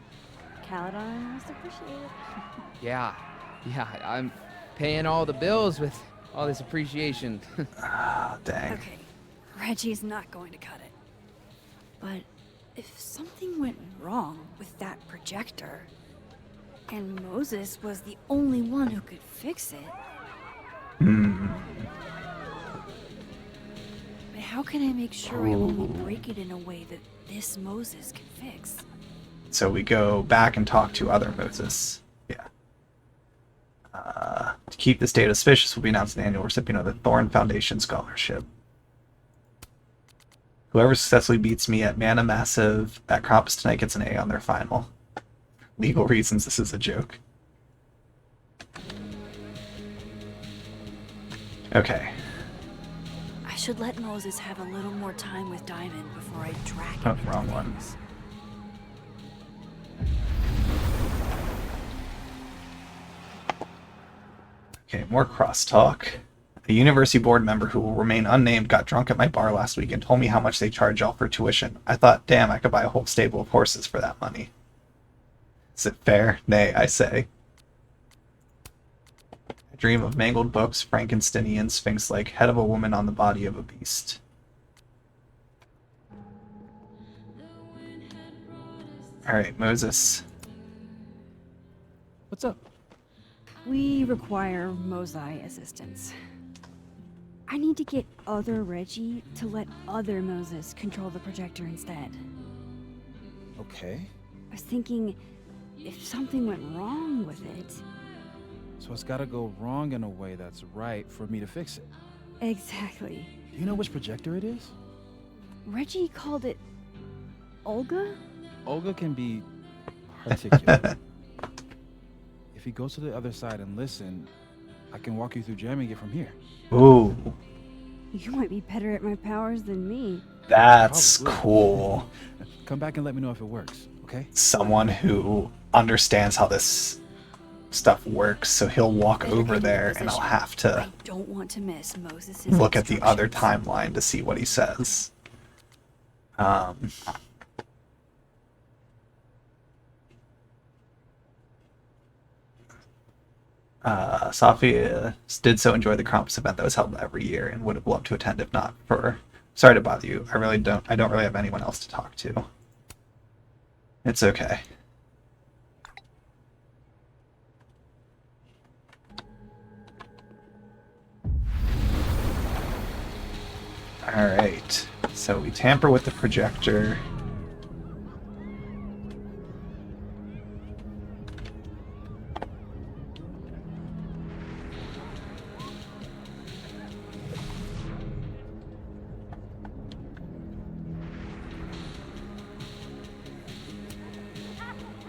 Caladon must appreciate it. Yeah, I'm paying all the bills with all this appreciation. Dang. Okay, Reggie's not going to cut it. But if something went wrong with that projector, and Moses was the only one who could fix it, but how can I make sure I only break it in a way that this Moses can fix? So we go back and talk to other Moses. Yeah. To keep this date auspicious, will be announced the annual recipient of the Thorn Foundation Scholarship. Whoever successfully beats me at Mana Massive at Krampus tonight gets an A on their final. Legal reasons, this is a joke. Okay. I should let Moses have a little more time with Diamond before I drag him Oh, into wrong one. things. Okay, more crosstalk. A university board member who will remain unnamed got drunk at my bar last week and told me how much they charge y'all for tuition. I thought, damn, I could buy a whole stable of horses for that money. Is it fair? Nay, I say. I dream of mangled books, Frankensteinian, sphinx-like, head of a woman on the body of a beast. Alright, Moses. What's up? We require Mosai assistance. I need to get other Reggie to let other Moses control the projector instead. Okay. I was thinking, if something went wrong with it... So it's gotta go wrong in a way that's right for me to fix it. Exactly. Do you know which projector it is? Reggie called it... Olga? Olga can be particular. If he goes to the other side and listen, I can walk you through jamming it from here. Ooh, You might be better at my powers than me. that's Probably. cool. Come back and let me know if it works, okay? Someone who understands how this stuff works, so he'll walk Better over get in there and I'll position. have to I don't want to miss Moses' look at the other instructions. timeline to see what he says. Sophia did so enjoy the Krampus event that was held every year and would have loved to attend if not for... Sorry to bother you. I don't really have anyone else to talk to. It's okay. Alright, so we tamper with the projector.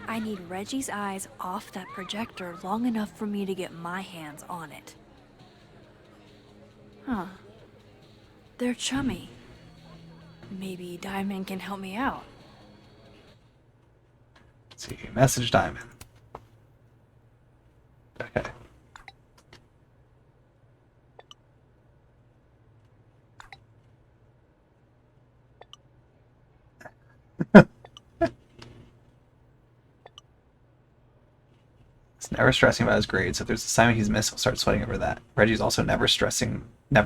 I need Reggie's eyes off that projector long enough for me to get my hands on it. Huh. They're chummy. Maybe Diamond can help me out. Let's see, message Diamond. Okay. He's never stressing about his grades. If there's an assignment he's missed, he'll start sweating over that. Reggie's also never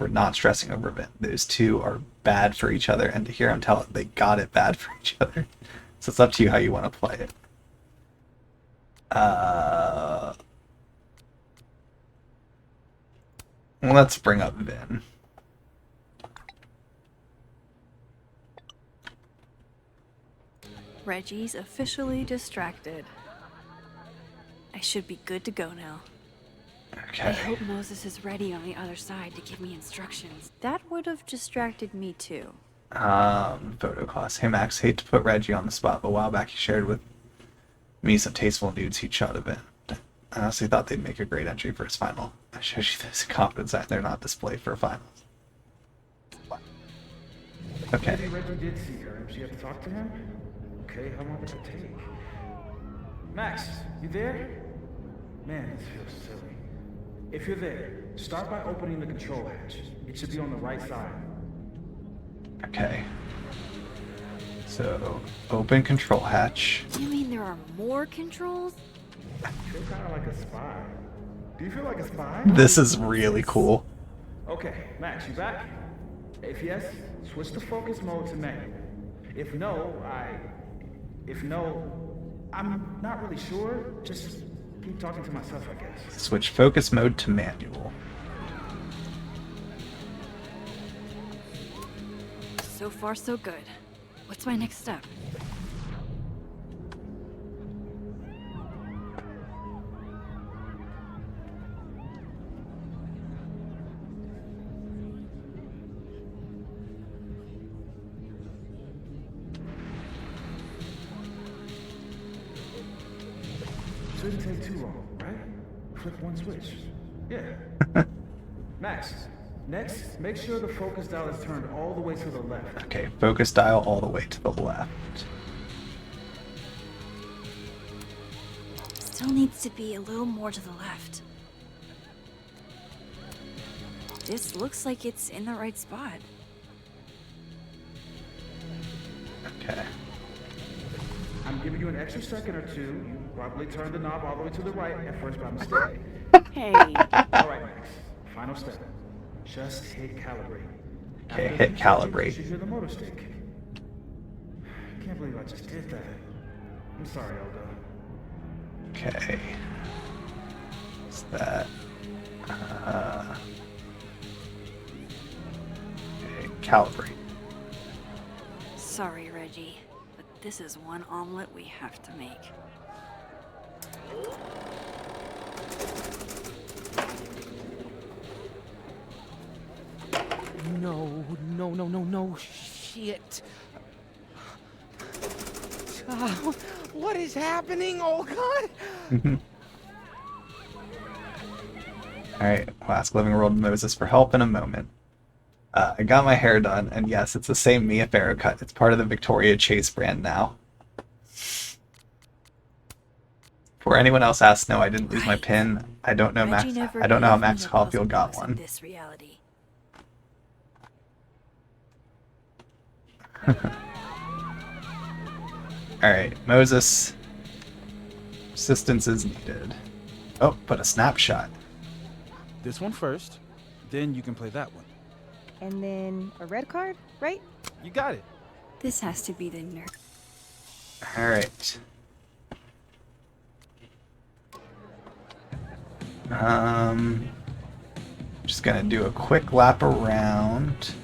not stressing over it. Those two are bad for each other, and to hear him tell it, they got it bad for each other. So it's up to you how you want to play it. Let's bring up Vin. Reggie's officially distracted. I should be good to go now. Okay. I hope Moses is ready on the other side to give me instructions. That would have distracted me too. Photo class. Hey Max, hate to put Reggie on the spot, but a while back he shared with me some tasteful nudes he'd shot of it. I honestly thought they'd make a great entry for his final. I shows you this confidence that they're not displayed for finals. Okay. Maybe Reggie did see her and she had to talk to him? Okay, how long did it take? Max, you there? Man, this feels silly. If you're there, start by opening the control hatch. It should be on the right side. Okay. So, open control hatch. You mean there are more controls? I feel kind of like a spy. Do you feel like a spy? This is really cool. Okay, Max, you back? If yes, switch to focus mode to manual. If no, I'm not really sure. Just keep talking to myself, I guess. Switch focus mode to manual. So far, so good. What's my next step? Shouldn't take too long, right? Flip one switch. Yeah. Max, next, make sure the focus dial is turned all the way to the left. Okay, focus dial all the way to the left. Still needs to be a little more to the left. This looks like it's in the right spot. Okay. I'm giving you an extra second or two. You probably turned the knob all the way to the right at first by mistake. Hey. All right, Max. Final step. Just hit calibrate. Okay, After hit you calibrate. should hear the motor stick. Can't believe I just did that. I'm sorry, Olga. Okay. What's that? Okay, calibrate. Sorry, Reggie, but this is one omelet we have to make. No, shit. What is happening? Oh, God. Alright, we'll ask Living World Moses for help in a moment. I got my hair done, and yes, it's the same Mia Farrow cut. It's part of the Victoria Chase brand now. For anyone else asks, no, I didn't lose my pin. I don't know Max. I don't know how Max Caulfield got one. This reality. Alright, Moses. Assistance is needed. Oh, but a snapshot. This one first, then you can play that one. And then a red card, right? You got it. This has to be the nerd. Alright. Just gonna do a quick lap around.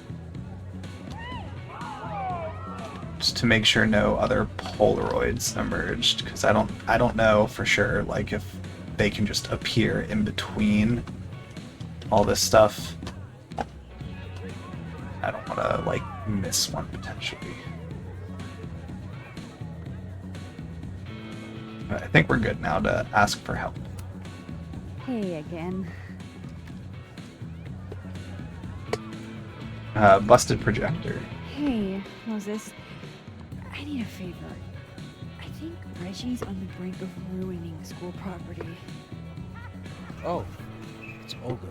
Just to make sure no other Polaroids emerged, because I don't know for sure like if they can just appear in between all this stuff. I don't want to like miss one potentially. But I think we're good now to ask for help. Hey again. Busted projector. Hey, Moses. I need a favor. I think Reggie's on the brink of ruining school property. Oh, it's Olga.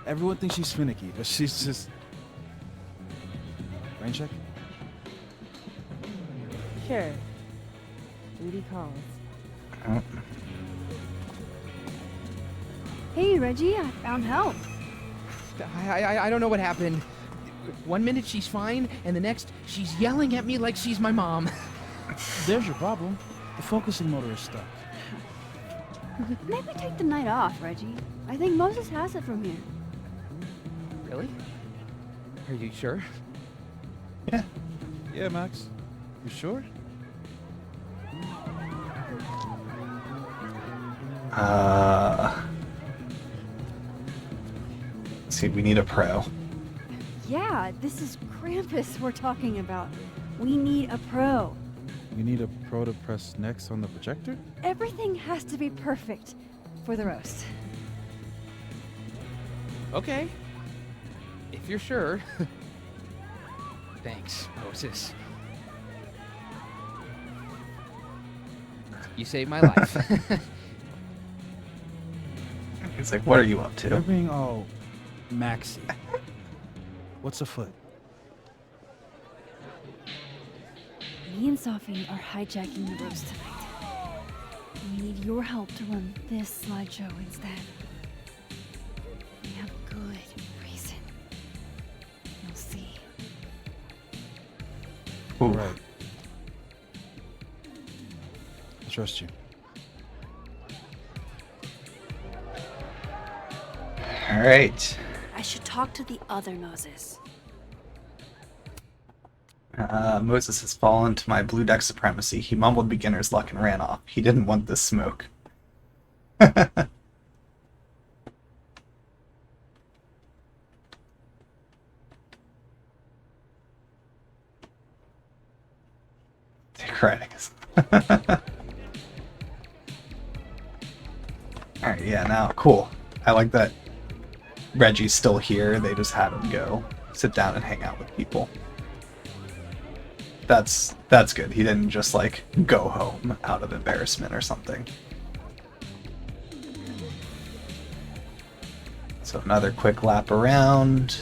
Everyone thinks she's finicky, but she's just... Rain check? Sure. Duty calls. Oh. Hey, Reggie, I found help. I don't know what happened. One minute she's fine, and the next she's yelling at me like she's my mom. There's your problem. The focusing motor is stuck. Maybe take the night off, Reggie. I think Moses has it from here. Really? Are you sure? Yeah. Yeah, Max. You sure? Let's see, we need a pro. Yeah, this is Krampus we're talking about. We need a pro. You need a pro to press next on the projector? Everything has to be perfect for the roast. Okay. If you're sure. Thanks, Moses. You saved my life. He's like, what are you up You're to? being all Maxy. What's afoot? Me and Sophie are hijacking the roast tonight. We need your help to run this slideshow instead. We have good reason. You'll see. Ooh. Right. I trust you. All right. I should talk to the other Moses. Moses has fallen to my blue deck supremacy. He mumbled beginner's luck and ran off. He didn't want this smoke. Theocratic. Alright, yeah, now, cool. I like that Reggie's still here. They just had him go sit down and hang out with people. That's good. He didn't just, like, go home out of embarrassment or something. So another quick lap around.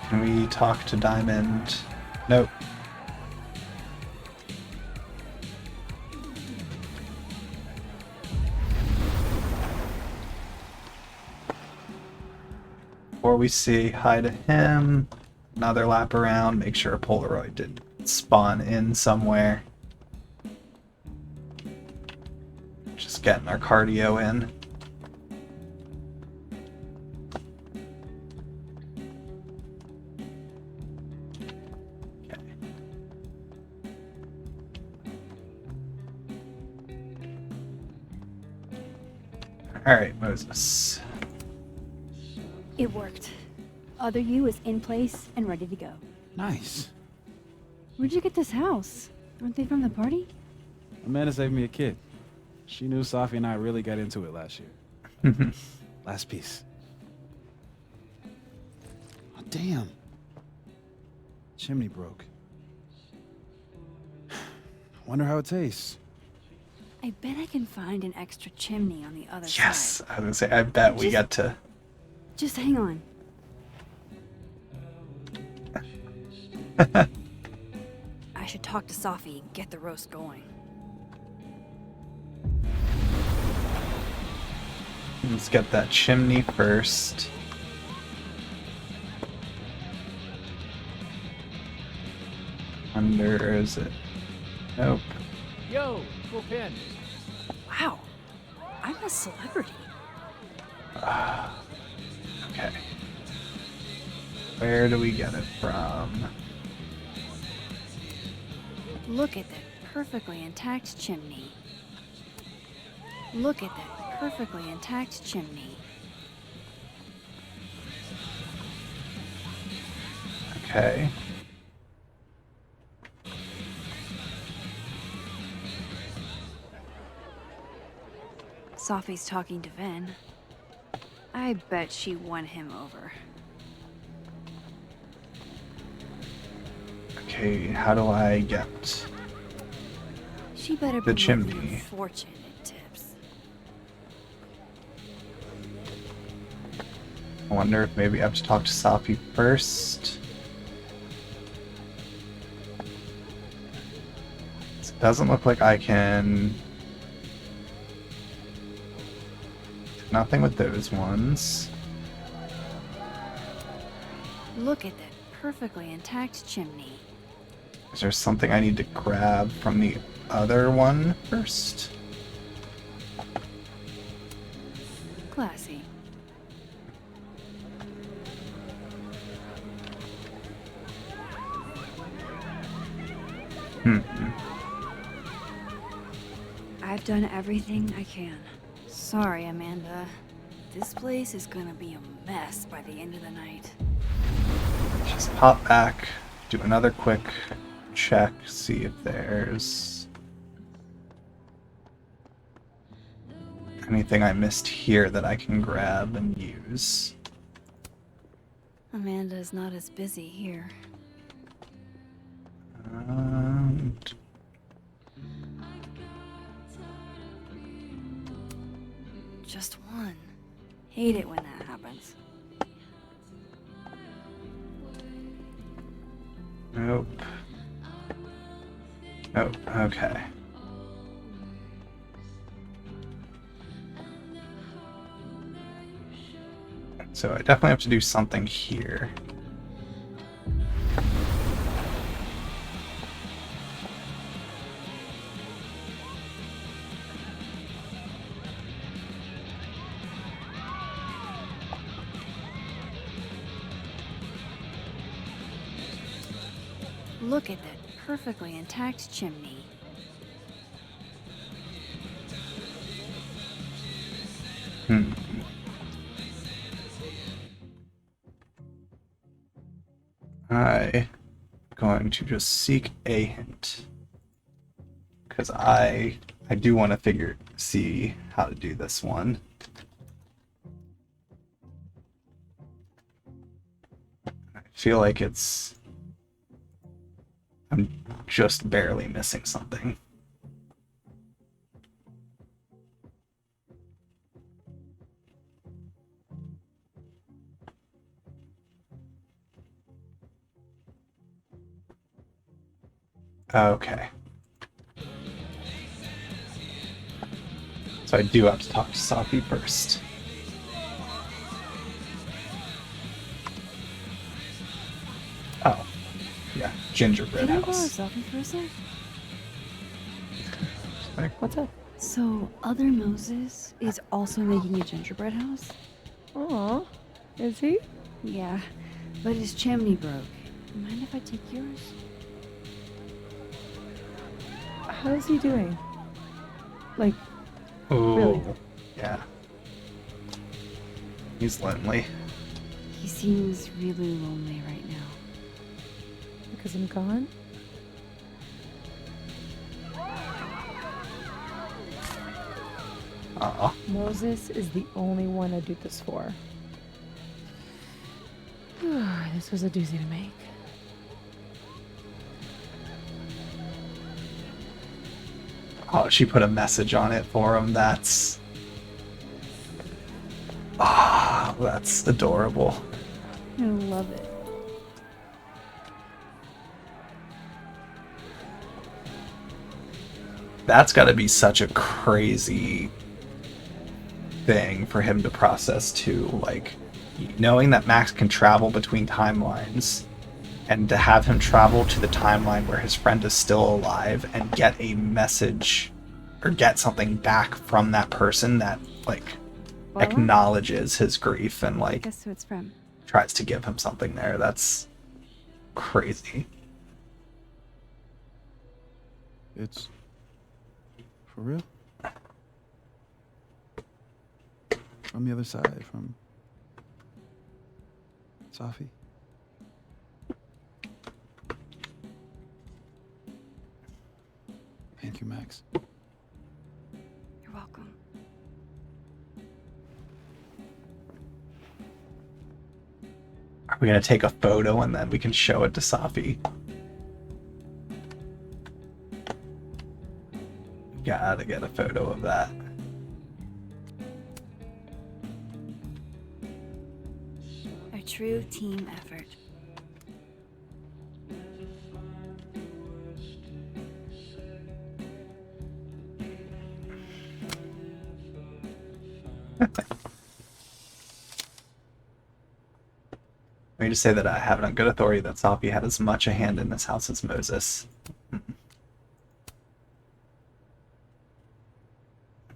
Can we talk to Diamond? Nope. Before we say hi to him, another lap around, make sure a Polaroid did spawn in somewhere. Just getting our cardio in. Okay. All right, Moses. It worked. Other you is in place and ready to go. Nice. Where'd you get this house? Aren't they from the party? Amanda saved me a kid. She knew Sophie and I really got into it last year. Last piece. Oh, damn. Chimney broke. Wonder how it tastes. I bet I can find an extra chimney on the other side. Yes, I was gonna say, I bet we get to. Just hang on. I should talk to Sophie and get the roast going. Let's get that chimney first. Under, is it? Nope. Yo, full pin. Wow, I'm a celebrity. Okay. Where do we get it from? Look at that perfectly intact chimney. Look at that perfectly intact chimney. Okay. Sophie's talking to Ven. I bet she won him over. Okay, how do I get She better the be worth chimney? a fortune in tips. I wonder if maybe I have to talk to Safi first. It doesn't look like I can... Nothing with those ones. Look at that perfectly intact chimney. Is there something I need to grab from the other one first? Classy. I've done everything I can. Sorry, Amanda. This place is gonna be a mess by the end of the night. Just pop back, do another quick check, see if there's anything I missed here that I can grab and use. Amanda's not as busy here. And Just one. Hate it when that happens. nope. Nope, okay. So I definitely have to do something here. Look at that perfectly intact chimney. I'm going to just seek a hint. Because I do want to see how to do this one. I feel like I'm just barely missing something. Okay. So I do have to talk to Safi first. Oh. Yeah, gingerbread Can I borrow house. Safi for a sec? What's up? So, Other Moses is also making a gingerbread house? Aw, is he? Yeah, but his chimney broke. Mind if I take yours? How's he doing? Like, Oh, really? yeah. He's lonely. He seems really lonely right now. Because I'm gone? Aw. Moses is the only one I'd do this for. This was a doozy to make. Oh, she put a message on it for him. That's adorable. I love it. That's got to be such a crazy thing for him to process too. Like, knowing that Max can travel between timelines, and to have him travel to the timeline where his friend is still alive and get a message or get something back from that person that like Well, acknowledges his grief and like guess who it's from? tries to give him something there. That's crazy. It's for real? From the other side, from Safi. Thank you, Max. You're welcome. Are we gonna take a photo and then we can show it to Safi? Gotta get a photo of that. A true team effort. Let me just say that I have it on good authority that Safi had as much a hand in this house as Moses.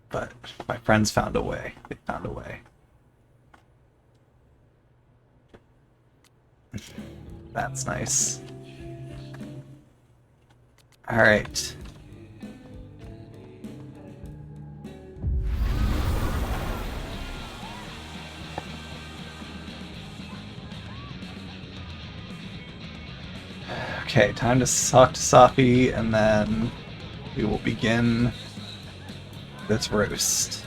But my friends found a way. They found a way. That's nice. Alright. Okay, time to talk to Safi, and then we will begin this roast.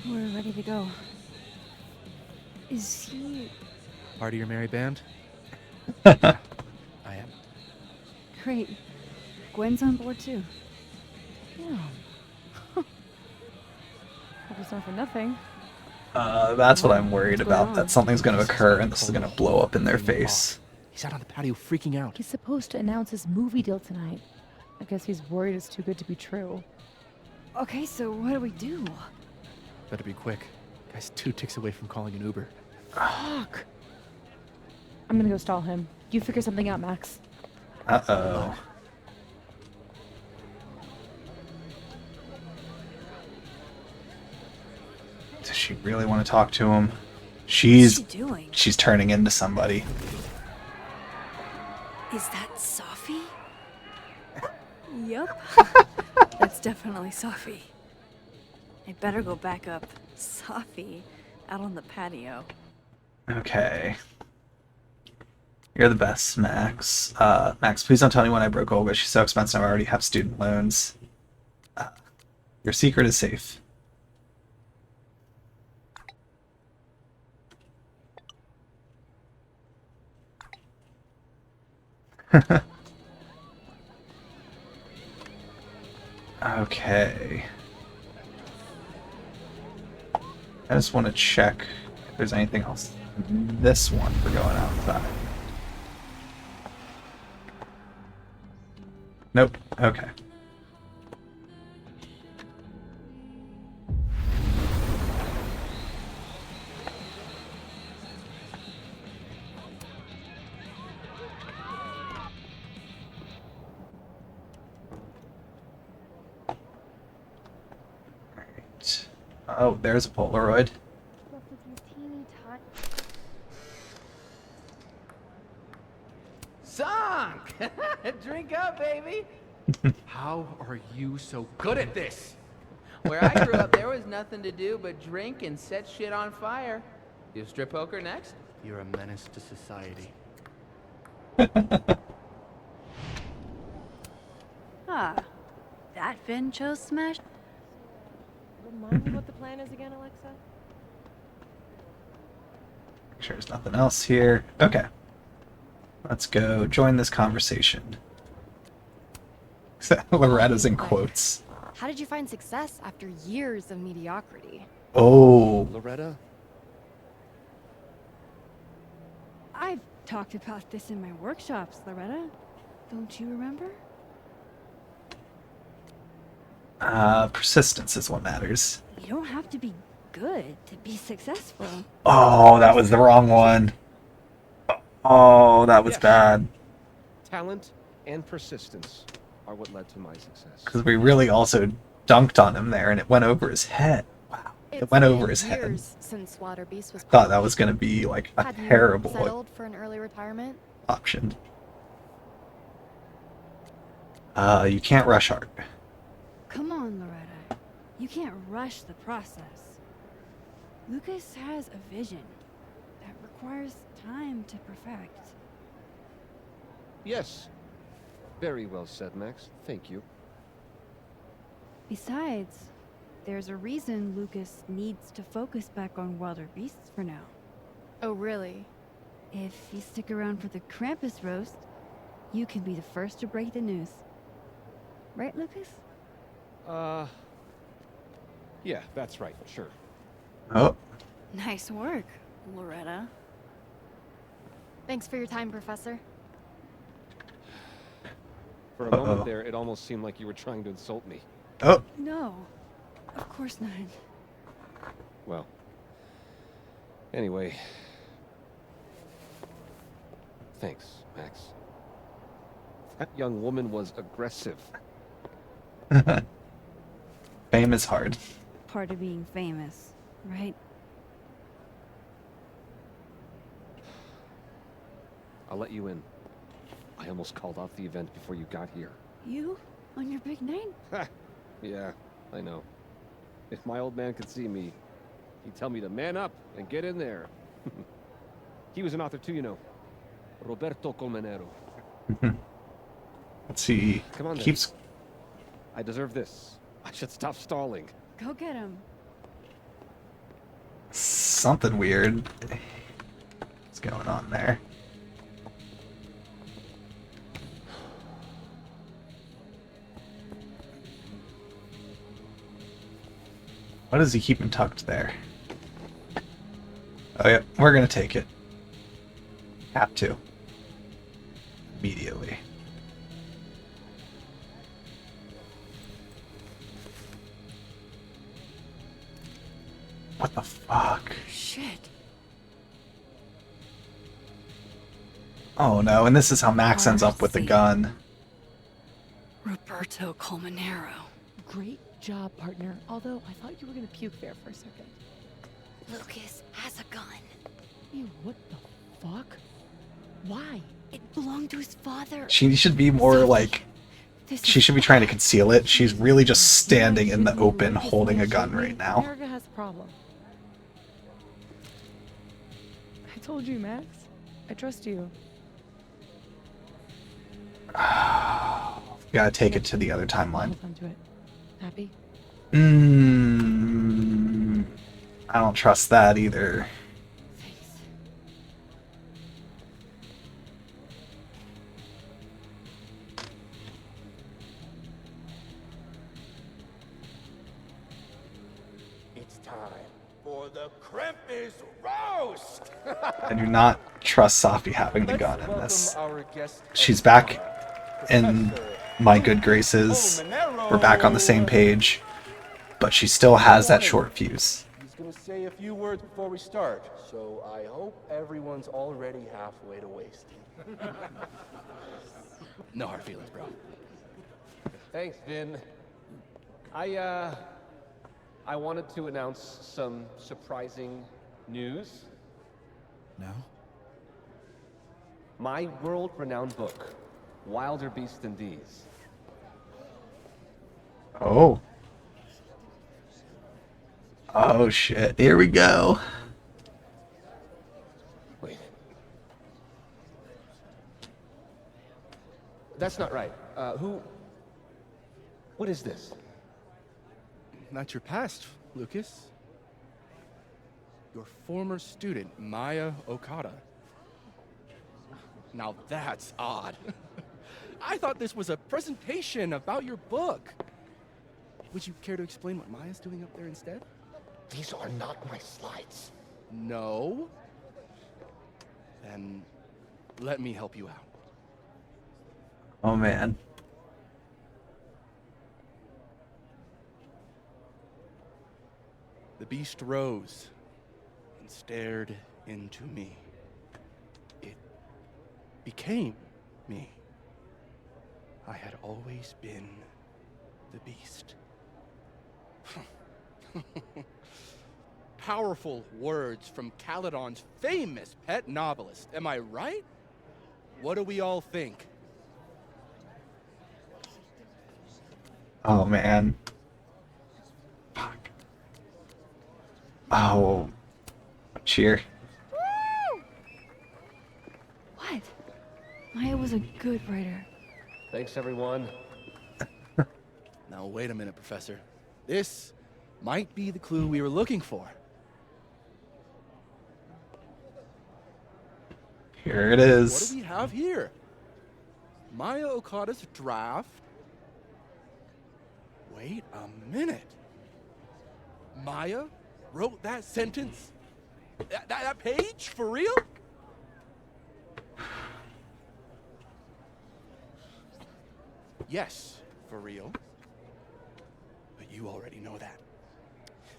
We're ready to go. Is he... Part of your merry band? I am. Great. Gwen's on board too. Yeah. Hope it's not for nothing. That's what I'm worried about, that something's going to occur and this is going to blow up in their face. He's out on the patio freaking out. He's supposed to announce his movie deal tonight. I guess he's worried it's too good to be true. Okay, so what do we do? Better be quick. Guy's 2 ticks away from calling an Uber. Fuck. I'm gonna go stall him. You figure something out, Max. Uh-oh. Does she really want to talk to him? What's she doing? She's turning into somebody. Is that Safi? Yup. That's definitely Safi. I better go back up. Safi, out on the patio. Okay. You're the best, Max. Max, please don't tell anyone I broke Olga. She's so expensive. I already have student loans. Your secret is safe. Okay. I just want to check if there's anything else. This one for going outside. Nope. Okay. Alright. Oh, there's a Polaroid. Song! Drink up, baby! How are you so good at this? Where I grew up, there was nothing to do but drink and set shit on fire. You strip poker next? You're a menace to society. Ah, that Finn chose Smash? Remind me what the plan is again, Alexa? Make sure there's nothing else here. Okay. Let's go join this conversation. Loretta's in quotes. How did you find success after years of mediocrity? Oh. Loretta? I've talked about this in my workshops, Loretta. Don't you remember? Persistence is what matters. You don't have to be good to be successful. Oh, that was the wrong one. Oh, that was Yes. bad. Talent and persistence are what led to my success. Because we really also dunked on him there, and it went over his head. Wow. It went over his head. Years since Water Beast was Thought that was going to be like a Had you terrible settled for an early retirement? option. You can't rush art. Come on, Loretta. You can't rush the process. Lucas has a vision that requires time to perfect. Yes. Very well said, Max. Thank you. Besides, there's a reason Lucas needs to focus back on Wilder Beasts for now. Oh, really? If you stick around for the Krampus roast, you can be the first to break the news. Right, Lucas? Yeah, that's right, sure. Oh. Nice work, Loretta. Thanks for your time, Professor. For a moment there, it almost seemed like you were trying to insult me. Oh. No, of course not. Well, anyway. Thanks, Max. That young woman was aggressive. Fame is hard. Part of being famous, right? I'll let you in. I almost called off the event before you got here. You? On your big night? Yeah, I know. If my old man could see me, he'd tell me to man up and get in there. He was an author too, you know. Roberto Colmenero. Let's see. Come on, Keeps. then. I deserve this. I should stop stalling. Go get him. Something weird. What's going on there? Why does he keep him tucked there? Oh yeah, we're gonna take it. Have to. Immediately. What the fuck? Shit. Oh no, and this is how Max ends up with the gun. Roberto Colmenero. Great job, partner. Although I thought you were gonna puke there for a second. Lucas has a gun. Ew, what the fuck? Why? It belonged to his father. She should be more like... She should be trying to conceal it. She's really just standing in the open holding a gun right now. America has a problem. I told you, Max. I trust you. Gotta take it to the other timeline. Hold on to it. Happy? I don't trust that either. It's time for the Krampus roast. I do not trust Safi having the gun in this. Our guest She's back in my good graces. We're back on the same page. But she still has that short fuse. He's gonna say a few words before we start, so I hope everyone's already halfway to wasting. No hard feelings, bro. Thanks, Vin. I wanted to announce some surprising news. Now? My world-renowned book, Wilder Beast than These. Oh. Oh shit, here we go. Wait. That's not right. What is this? Not your past, Lucas. Your former student, Maya Okada. Now that's odd. I thought this was a presentation about your book. Would you care to explain what Maya's doing up there instead? These are not my slides. No? Then let me help you out. Oh man. The beast rose and stared into me. It became me. I had always been the beast. Powerful words from Caledon's famous pet novelist. Am I right? What do we all think? Oh man. Fuck. Oh. Cheer. What? Maya was a good writer. Thanks, everyone. Now, wait a minute, Professor. This might be the clue we were looking for. Here it What is. do we have here? Maya Okada's draft? Wait a minute. Maya wrote that sentence? That page? For real? Yes, for real. But you already know that.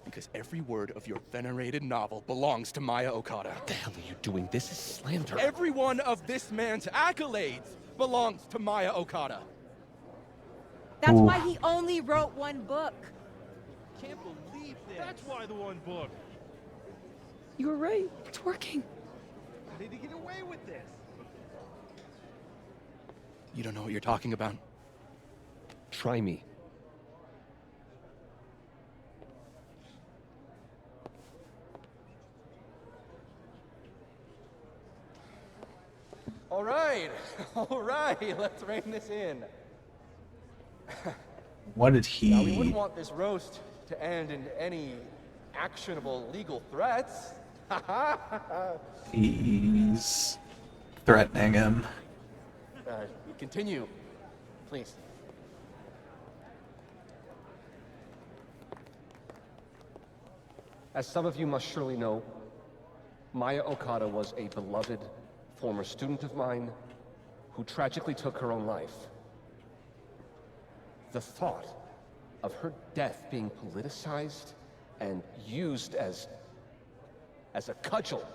Because every word of your venerated novel belongs to Maya Okada. What the hell are you doing? This is slander. Every one of this man's accolades belongs to Maya Okada. That's why he only wrote one book. Can't believe this. That's why the one book. You were right. It's working. How did he get away with this? You don't know what you're talking about. Try me. All right, let's rein this in. What did Now, we he? wouldn't want this roast to end in any actionable legal threats. He's threatening him. Continue, please. As some of you must surely know, Maya Okada was a beloved former student of mine who tragically took her own life. The thought of her death being politicized and used as a cudgel,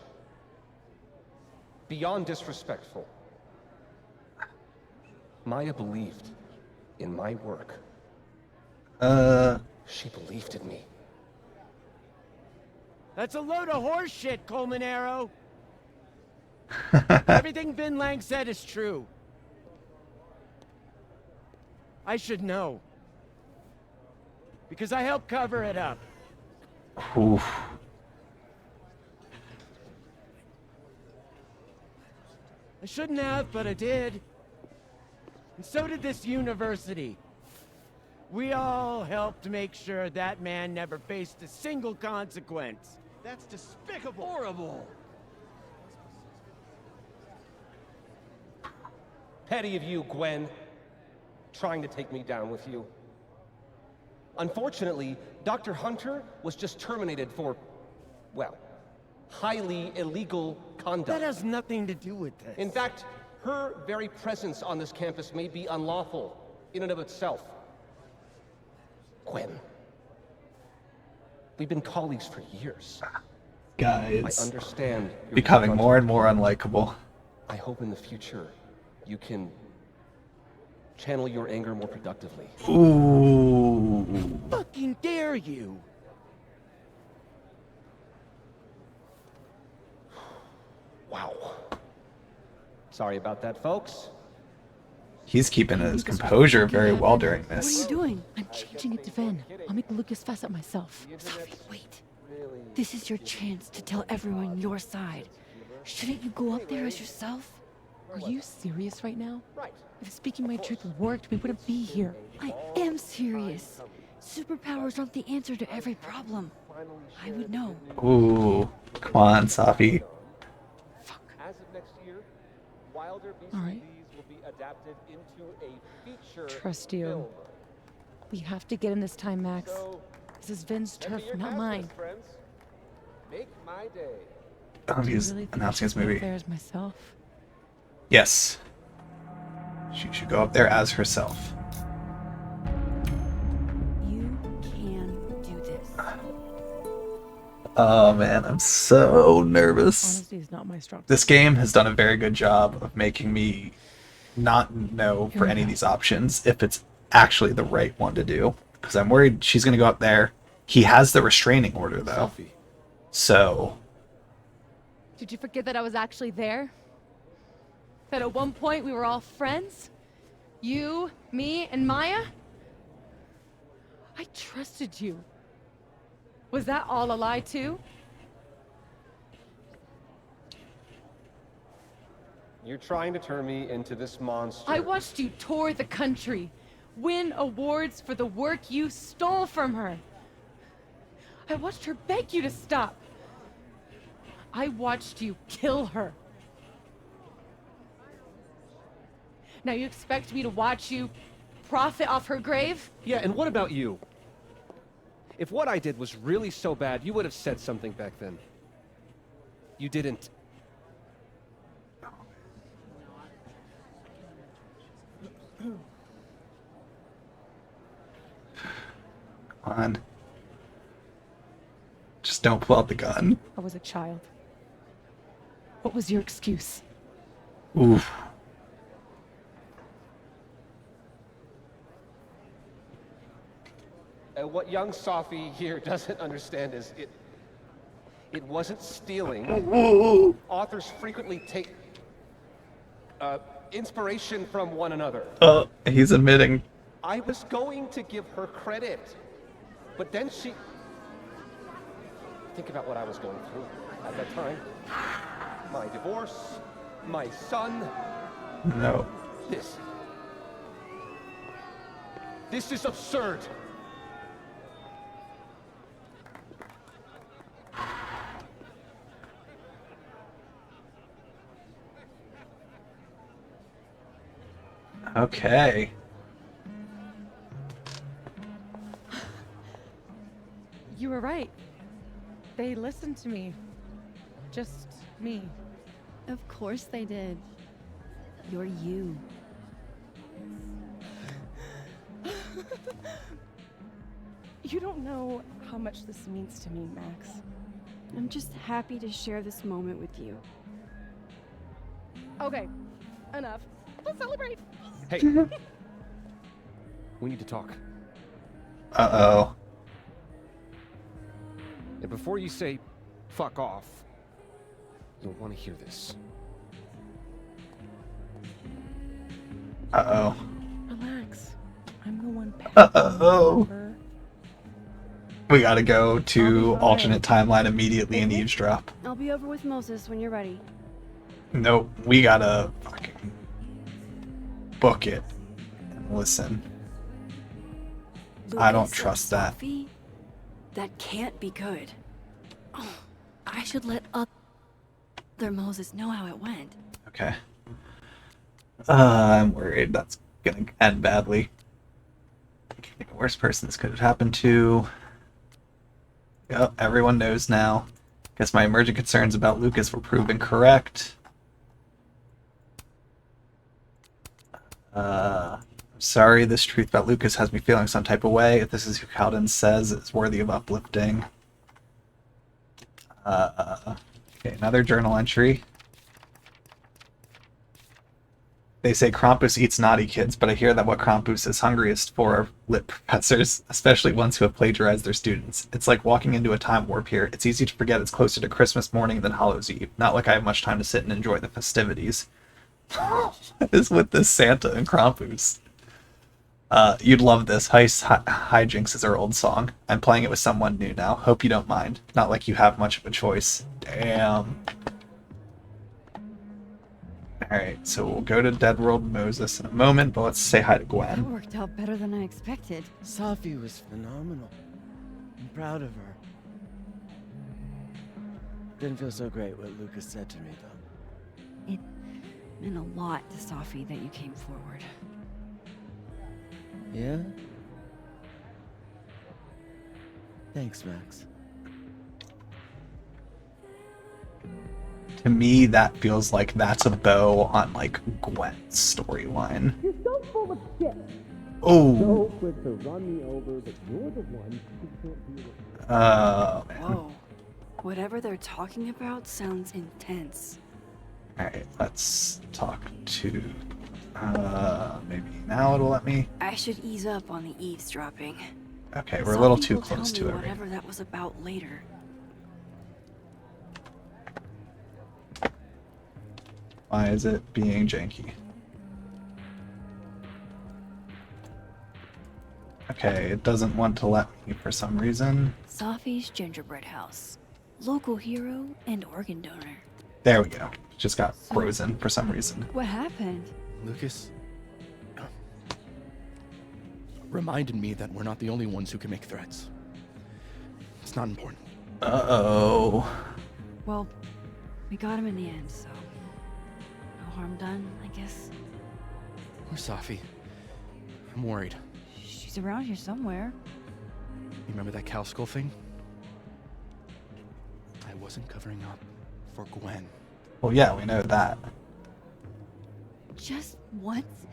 beyond disrespectful. Maya believed in my work. She believed in me. That's a load of horse shit, Coleman Arrow. Everything Vin Lang said is true. I should know. Because I helped cover it up. Oof. I shouldn't have, but I did. And so did this university. We all helped make sure that man never faced a single consequence. That's despicable. Horrible. Petty of you, Gwen. Trying to take me down with you. Unfortunately, Dr. Hunter was just terminated for, well, highly illegal conduct. That has nothing to do with this. In fact, her very presence on this campus may be unlawful in and of itself. Gwen, we've been colleagues for years. Guys, I understand you're becoming more and more unlikable. I hope in the future you can channel your anger more productively. Ooh. Fucking dare you! Wow. Sorry about that, folks. He's keeping his composure very well during What are this. you doing? I'm changing it to Vin. I'll make Lucas fess up myself. Sophie, wait. This is your chance to tell everyone your side. Shouldn't you go up there as yourself? Are you serious right now? If speaking my truth worked, we wouldn't be here. I am serious. Superpowers aren't the answer to every problem. I would know. Ooh. Come on, Safi. As of next year, Wilder All right. BCDs will be adapted into a feature Trust you. film. We have to get in this time, Max. This is Vin's turf, not mine. Friends, make my day. Oh, he's Really think announcing I his should go movie. up there as myself. Yes. She should go up there as herself. You can do this. Oh man, I'm so nervous. Honesty is not my strong. This game has done a very good job of making me not know for any of these options if it's actually the right one to do. Because I'm worried she's going to go up there. He has the restraining order though. So, Did you forget that I was actually there? That at one point we were all friends? You, me, and Maya? I trusted you. Was that all a lie too? You're trying to turn me into this monster. I watched you tour the country, win awards for the work you stole from her. I watched her beg you to stop. I watched you kill her. Now you expect me to watch you profit off her grave? Yeah, and what about you? If what I did was really so bad, you would have said something back then. You didn't. Come on. Just don't pull out the gun. I was a child. What was your excuse? Oof. And what young Sophie here doesn't understand is it wasn't stealing. Authors frequently take inspiration from one another. He's admitting. I was going to give her credit, but then she... Think about what I was going through at that time. My divorce, my son. No. This is absurd. Okay. You were right. They listened to me. Just me. Of course they did. You're you. You don't know how much this means to me, Max. I'm just happy to share this moment with you. Okay, enough. Let's celebrate. Hey. We need to talk. Uh-oh. And before you say, fuck off, you'll want to hear this. Uh-oh. Relax. I'm the one. Uh-oh. We gotta go to alternate timeline immediately and eavesdrop. I'll be over with Moses when you're ready. Nope, we gotta fucking book it and listen. I don't trust that. Sophie? That can't be good. Oh, I should let other Moses know how it went. Okay. I'm worried that's gonna end badly. I can't think of the worst person this could have happened to. Yep, everyone knows now. Guess my emergent concerns about Lucas were proven correct. Sorry, this truth about Lucas has me feeling some type of way. If this is who Cowden says, it's worthy of uplifting. Okay, another journal entry. They say Krampus eats naughty kids, but I hear that what Krampus is hungriest for are lit professors, especially ones who have plagiarized their students. It's like walking into a time warp here. It's easy to forget it's closer to Christmas morning than Hallows Eve. Not like I have much time to sit and enjoy the festivities. What is with this Santa and Krampus? You'd love this. Hijinks is our old song. I'm playing it with someone new now. Hope you don't mind. Not like you have much of a choice. Damn. Alright, so we'll go to Dead World Moses in a moment, but let's say hi to That Gwen. worked out better than I expected. Sophie was phenomenal. I'm proud of her. Didn't feel so great what Lucas said to me, though. It meant a lot to Sophie that you came forward. Yeah? Thanks, Max. To me, that feels like that's a bow on, like, Gwen's storyline. You're so full of shit. Oh. So quick to run me over, but you're the one who can't do it. Oh, man. Whoa. Whatever they're talking about sounds intense. Alright, let's talk to... maybe now it'll let me... I should ease up on the eavesdropping. Okay, we're a little Sophie too will tell close me to it. whatever that was about later. Why is it being janky? Okay, it doesn't want to let me for some reason. Sophie's Gingerbread House. Local hero and organ donor. There we go. It just got frozen for some reason. What happened? Lucas reminded me that we're not the only ones who can make threats. It's not important. Uh-oh. Well, we got him in the end, so no harm done, I guess. Where's Safi? I'm worried. She's around here somewhere. You remember that cow skull thing? I wasn't covering up for Gwen. Well, yeah, we know that. Just once?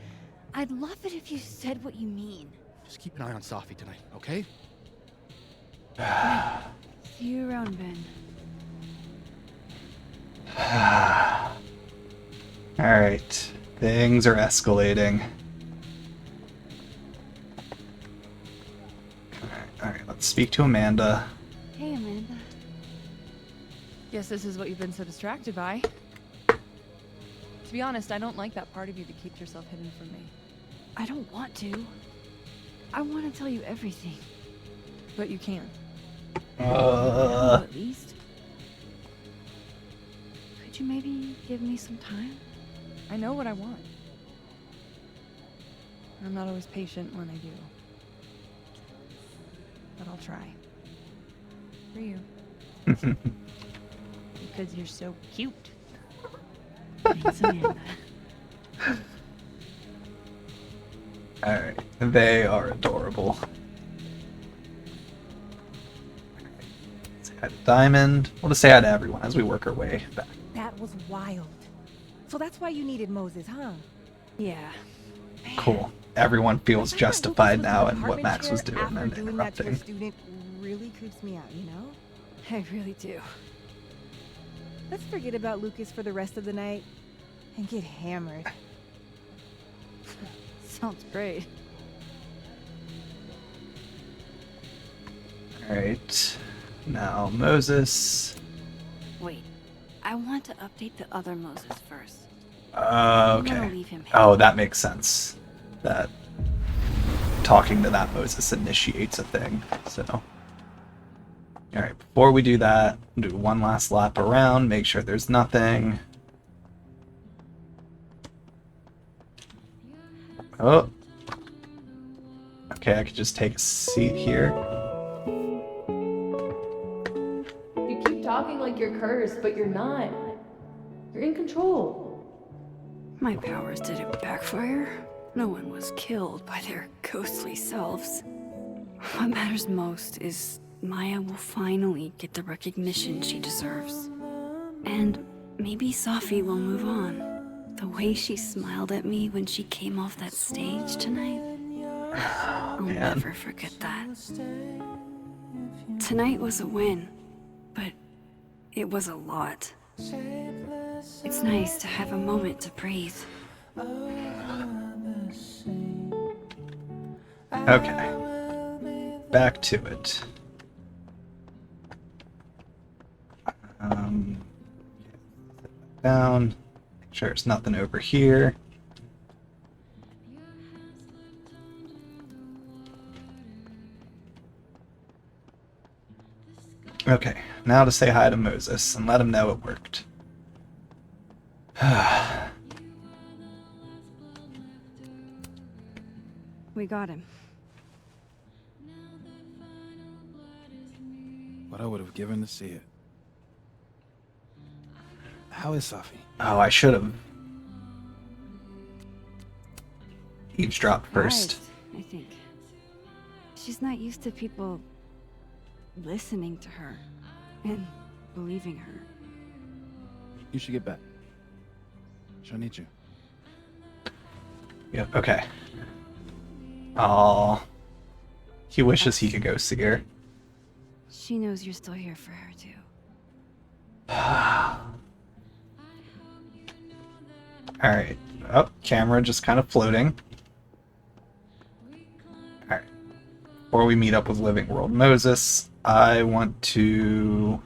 I'd love it if you said what you mean. Just keep an eye on Safi tonight, okay? See you around, Ben. Alright. Things are escalating. Alright, let's speak to Amanda. Hey, Amanda. Guess this is what you've been so distracted by. To be honest, I don't like that part of you that keeps yourself hidden from me. I don't want to. I want to tell you everything. But you can. At least. Could you maybe give me some time? I know what I want. I'm not always patient when I do. But I'll try. For you. Because you're so cute. Thanks, Amanda. Alright, they are adorable. Say hi to Diamond. We'll just say hi to everyone as we work our way back. That was wild. So that's why you needed Moses, huh? Yeah. Cool. Everyone feels justified now in what Apartment Max was chair doing after and doing that to a interrupting. student really creeps me out, you know? I really do. Let's forget about Lucas for the rest of the night and get hammered. Sounds great. Alright. Now, Moses. Wait. I want to update the other Moses first. Okay. gonna leave him Oh, that makes sense. That talking to that Moses initiates a thing, so. Alright, before we do that, do one last lap around, make sure there's nothing. Oh. Okay, I could just take a seat here. You keep talking like you're cursed, but you're not. You're in control. My powers didn't backfire. No one was killed by their ghostly selves. What matters most is Maya will finally get the recognition she deserves. And maybe Safi will move on. The way she smiled at me when she came off that stage tonight. I'll never forget that. Tonight was a win, but it was a lot. It's nice to have a moment to breathe. Okay. Back to it. Down. Make sure there's nothing over here. Okay, now to say hi to Moses and let him know it worked. We got him. What I would have given to see it. How is Safi? Oh, I should have eavesdropped first. Right, I think. She's not used to people listening to her and believing her. You should get back. She'll need you. Yep, okay. Oh, he wishes he could go see her. She knows you're still here for her, too. Alright. Oh, camera just kind of floating. Alright. Before we meet up with Living World Moses, I want to...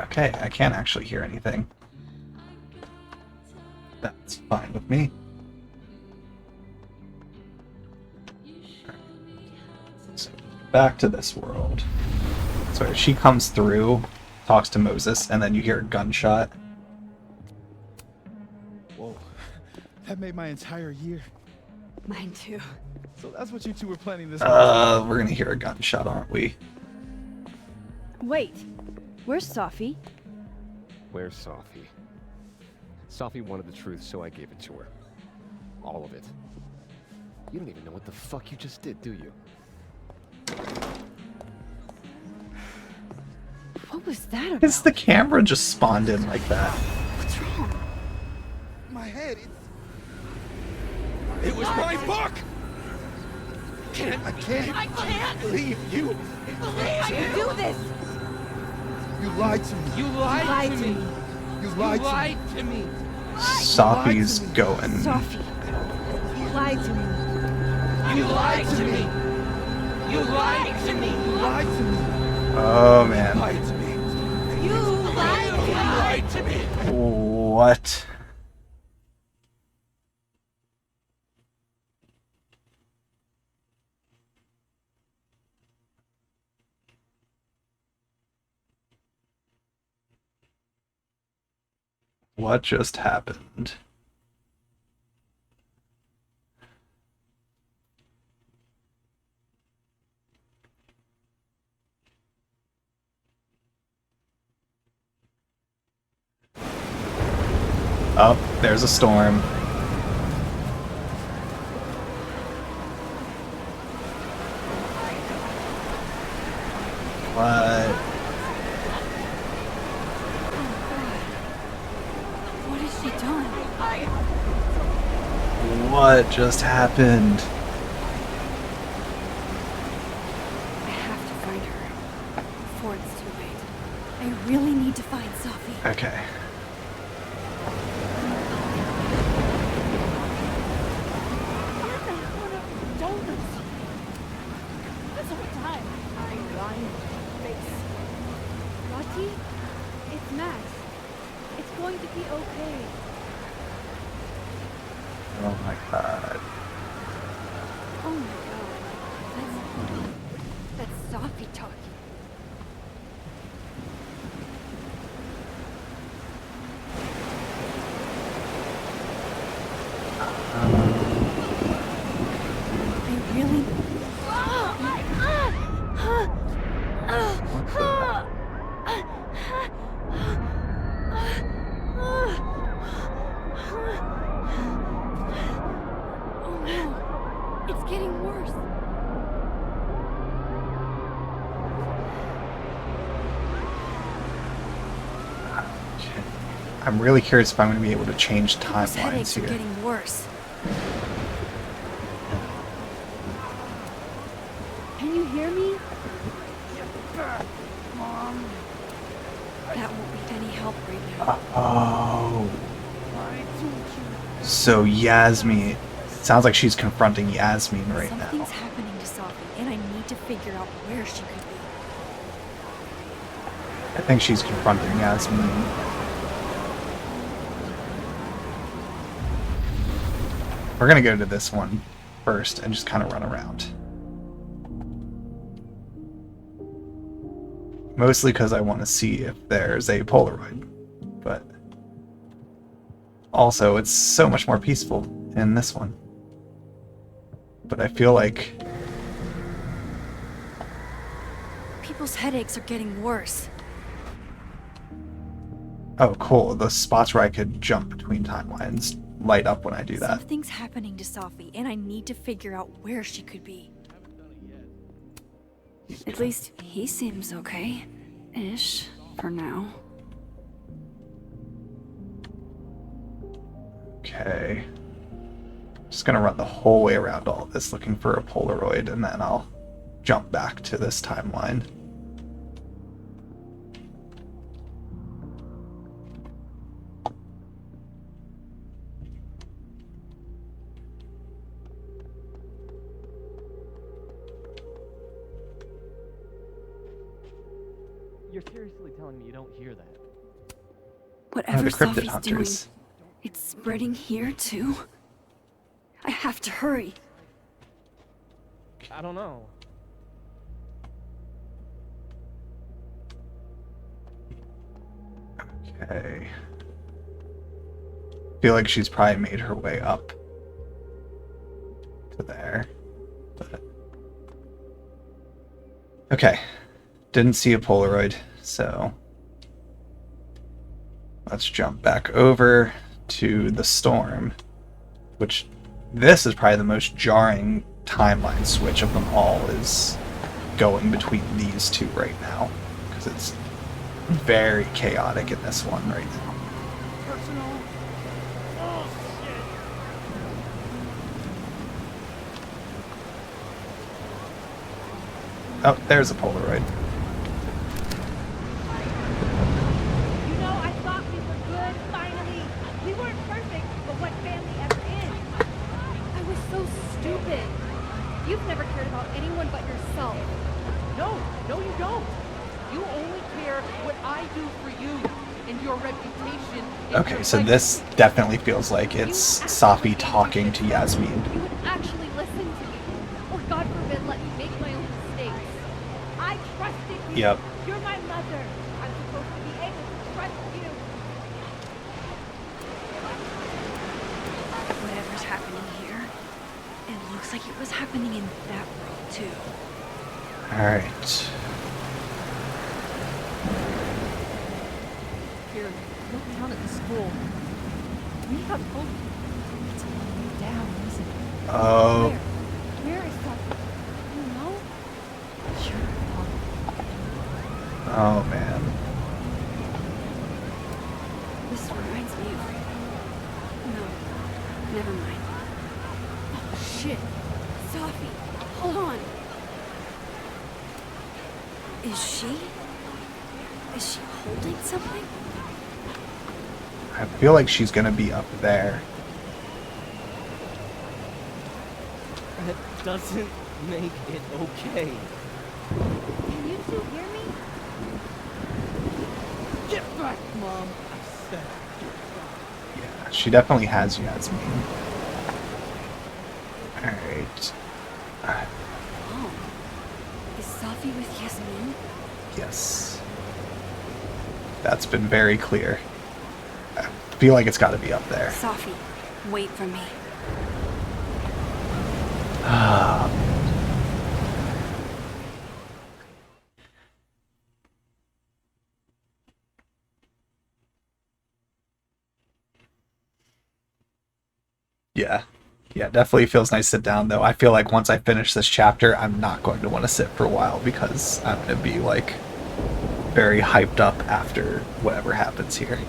Okay, I can't actually hear anything. That's fine with me. So, back to this world. So she comes through, talks to Moses, and then you hear a gunshot. Whoa. That made my entire year. Mine too. So that's what you two were planning this We're gonna hear a gunshot, aren't we? Wait, where's Sophie? Where's Sophie? Sophie wanted the truth, so I gave it to her. All of it. You don't even know what the fuck you just did, do you? What was that about? Is the camera just spawned in like that? What's wrong? My head, it was my book! I can't believe you. I can do this! You lied to me. You lied to me. You You lied to me. lied to me. Sophie's going. Sophie, You lied to me. You lied to me. You lied to me. You lied to me. Oh man. You lied to me. You lied to me. What? What just happened? Oh, there's a storm. What? what has she done? What just happened? I have to find her before it's too late. I really need to find Sophie. Okay. Lottie? It's Max. It's going to be okay. Oh my god. Oh my god. That's Sophie talking. I really... Oh no, it's getting worse. I'm really curious if I'm going to be able to change Those timelines headaches are here. getting worse. Can you hear me? Mom. That won't be any help right now. Oh. So Yasmin, sounds like she's confronting Yasmin right now. Something's happening to Sophie, and I need to figure out where she could be. I think she's confronting Yasmin. We're gonna go to this one first and just kind of run around. Mostly because I want to see if there's a Polaroid, but also it's so much more peaceful in this one. But I feel like People's headaches are getting worse. oh cool, the spots where I could jump between timelines light up when I do that. Something's happening to Sophie, and I need to figure out where she could be. At least he seems okay. Ish, for now. Okay. Just gonna run the whole way around all of this looking for a Polaroid, and then I'll jump back to this timeline. You're seriously telling me you don't hear that? Whatever the Cryptid Sophie's doing, Hunters. it's spreading here too. I have to hurry. I don't know. Okay. Feel like she's probably made her way up to there. But... okay. Didn't see a Polaroid, so let's jump back over to the storm, which this is probably the most jarring timeline switch of them all, is going between these two right now, because it's very chaotic in this one right now. Oh, there's a Polaroid. You know, I thought we were good, finally. We weren't perfect, but what family ever is? I was so stupid. You've never cared about anyone but yourself. No, no, you don't. You only care what I do for you and your reputation. And Okay, your so this definitely feels like it's Safi talking to Yasmin. You would actually listen to me. Or God forbid, let me make my own mistakes. I trusted you. Yep. You're my mother. I'm supposed to be able to trust you. Whatever's happening here, it looks like it was happening in that world too. Alright. Here, look down at the school. We have hope. It's a long way down, isn't it? Oh. Where is that? You know? Sure. Oh man. This reminds me of... No, never mind. Oh shit. Safi, hold on. Is she holding something? I feel like she's gonna be up there. That doesn't make it okay. Can you two hear me? Get back, Mom! I said. Yeah, she definitely has Yasmin. Alright. Oh. Is Safi with Yasmin? Yes. That's been very clear. I feel like it's gotta be up there. Safi, wait for me. Yeah. Yeah, definitely feels nice to sit down, though. I feel like once I finish this chapter, I'm not going to want to sit for a while because I'm going to be, like, very hyped up after whatever happens here.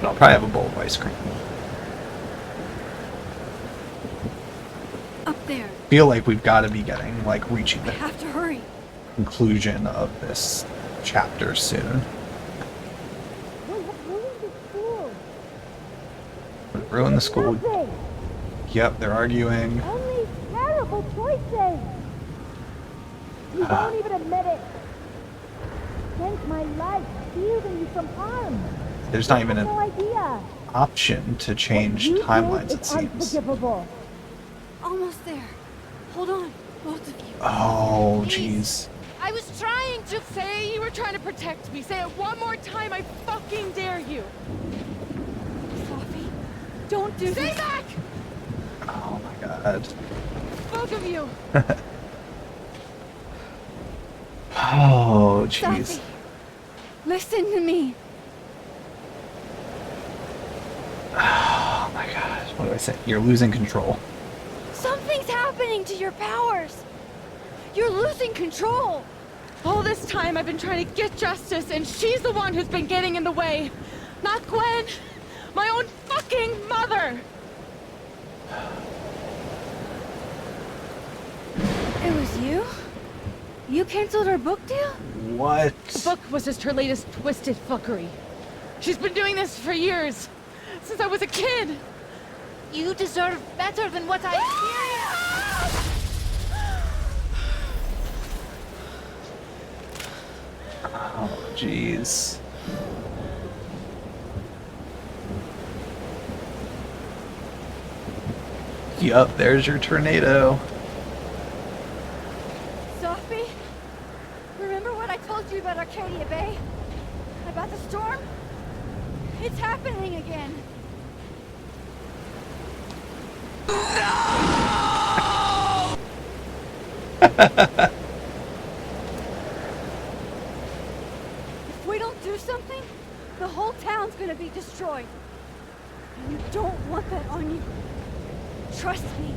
But I'll probably have a bowl of ice cream. Up there. Feel like we've got to be getting, like, reaching I the have to hurry. conclusion of this chapter soon. Ruin the school. Yep, they're arguing. Only terrible choices. You don't even admit it. Spent my life shielding you from harm. There's not even No an idea. option to change timelines, it seems. Unforgivable. Almost there. Hold on, both of you. Oh, jeez. I was trying to say you were trying to protect me. Say it one more time, I fucking dare you. Safi, don't do Stay this. back! Oh my god. Both of you. Oh, jeez. Safi, listen to me. Oh my god. What do I say? You're losing control. Something's happening to your powers. You're losing control. All this time I've been trying to get justice, and she's the one who's been getting in the way. Not Gwen. My own fucking mother. It was you? You canceled our book deal? What? The book was just her latest twisted fuckery. She's been doing this for years. Since I was a kid. You deserve better than what I experienced. Oh, jeez. Yup, there's your tornado. Sophie, remember what I told you about Arcadia Bay? About the storm? It's happening again. town's gonna be destroyed. And you don't want that on you. Trust me.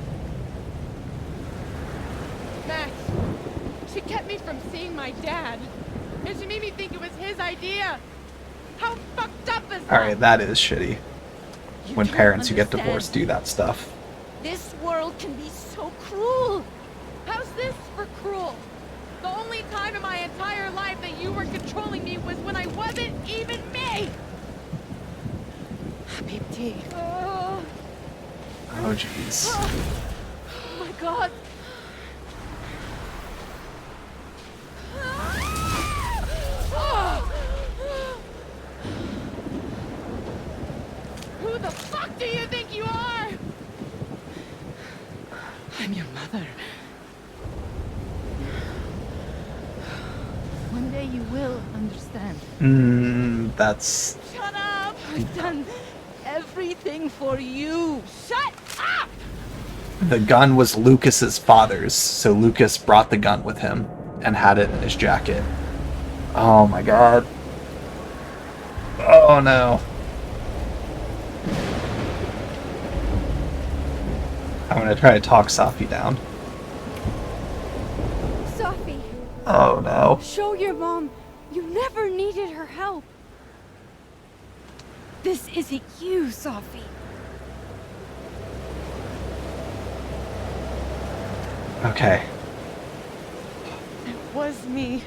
Max, she kept me from seeing my dad. And she made me think it was his idea. How fucked up is that? Alright, that is shitty. When parents who get divorced do that stuff. This world can be so cruel. How's this for cruel? The only time in my entire life that you were controlling me was when I wasn't even me. Habibti. Oh, jeez. Oh my god. Who the fuck do you think you are? I'm your mother. One day you will understand. That's... Shut up! I've done everything for you. Shut up! The gun was Lucas's father's, so Lucas brought the gun with him and had it in his jacket. Oh my god. Oh no. I'm gonna try to talk Safi down. Safi. Oh no. Show your mom you never needed her help. This isn't you, Safi. Okay. It was me.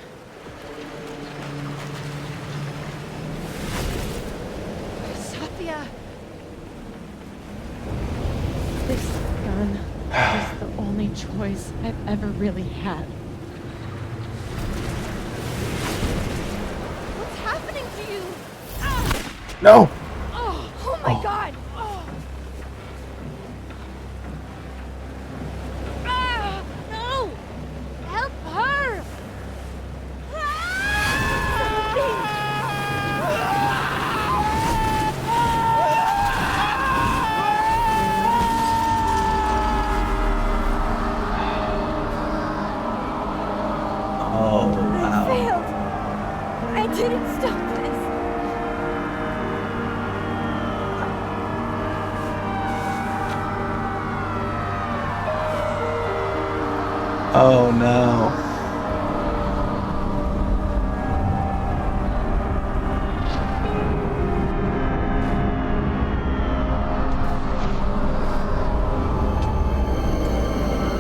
Satya. This gun is the only choice I've ever really had. What's happening to you? Ah! No! Oh my god! Ah! No! Help her! Oh, wow. I failed. I didn't stop this. Oh no.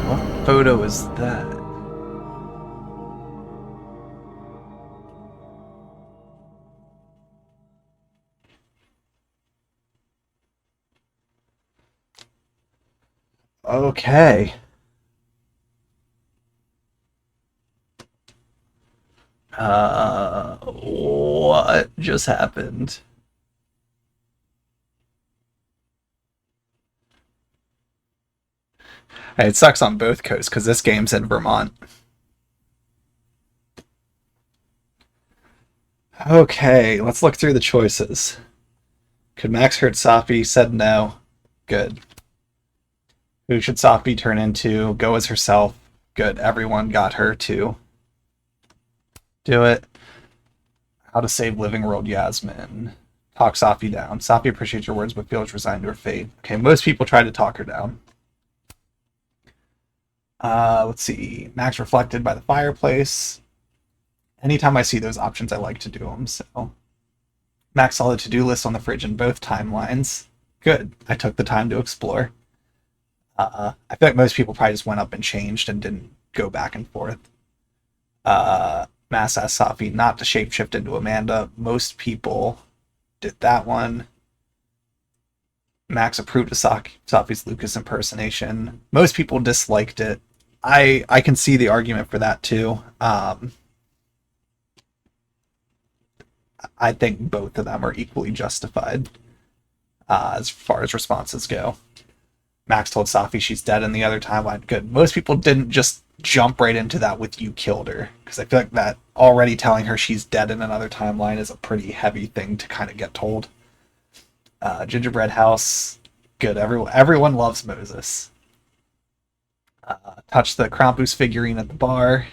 What photo is that? Okay. What just happened? It sucks on both coasts because this game's in Vermont. Okay, let's look through the choices. Could Max hurt Safi? Said no. Good. Who should Safi turn into? Go as herself. Good. Everyone got her too. Do it. How to save Living World Yasmin. Talk Safi down. Safi appreciates your words but feels resigned to her fate. Okay, most people try to talk her down. Let's see. Max reflected by the fireplace. Anytime I see those options, I like to do them. So, Max saw the to-do list on the fridge in both timelines. Good. I took the time to explore. I feel like most people probably just went up and changed and didn't go back and forth. Mass asked Safi not to shapeshift into Amanda. Most people did that one. Max approved of Safi's Lucas impersonation. Most people disliked it. I can see the argument for that too. I think both of them are equally justified as far as responses go. Max told Safi she's dead in the other timeline. Good. Most people didn't just jump right into that with you killed her, because I feel like that already telling her she's dead in another timeline is a pretty heavy thing to kind of get told. Gingerbread House. Good. Everyone loves Moses. Touch the Krampus figurine at the bar.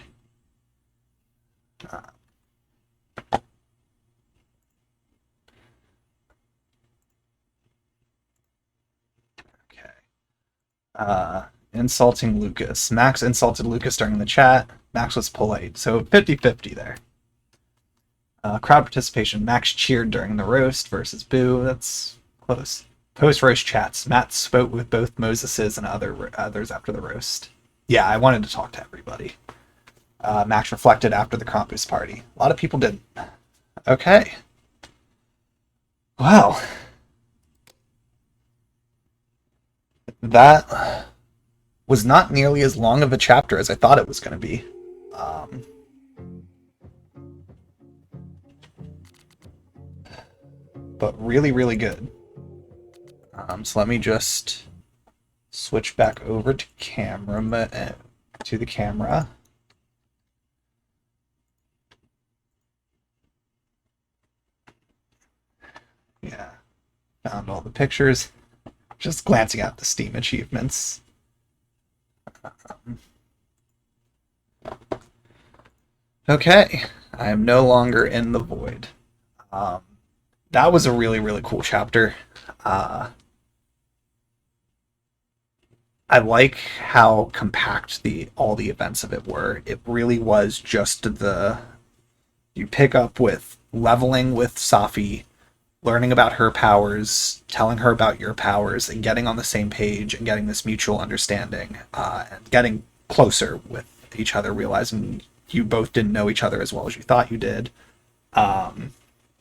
Insulting Lucas. Max insulted Lucas during the chat. Max was polite. So 50-50 there. Crowd participation. Max cheered during the roast versus Boo. That's close. Post-roast chats. Matt spoke with both Moseses and others after the roast. Yeah, I wanted to talk to everybody. Max reflected after the Krampus party. A lot of people didn't. Okay. Wow. That was not nearly as long of a chapter as I thought it was going to be. But really, really good. So let me just switch back over to the camera. Yeah, found all the pictures. Just glancing at the Steam achievements. Okay, I am no longer in the void. That was a really, really cool chapter. I like how compact all the events of it were. It really was just you pick up with leveling with Safi, learning about her powers, telling her about your powers, and getting on the same page and getting this mutual understanding, and getting closer with each other, realizing you both didn't know each other as well as you thought you did. And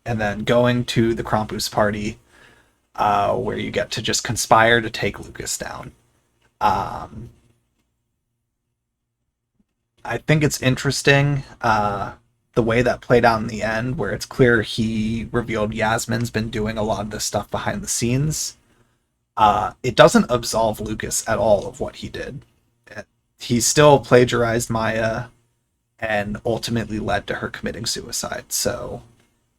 then going to the Krampus party, where you get to just conspire to take Lucas down. I think it's interesting the way that played out in the end, where it's clear he revealed Yasmin's been doing a lot of this stuff behind the scenes. It doesn't absolve Lucas at all of what he did. He still plagiarized Maya and ultimately led to her committing suicide. So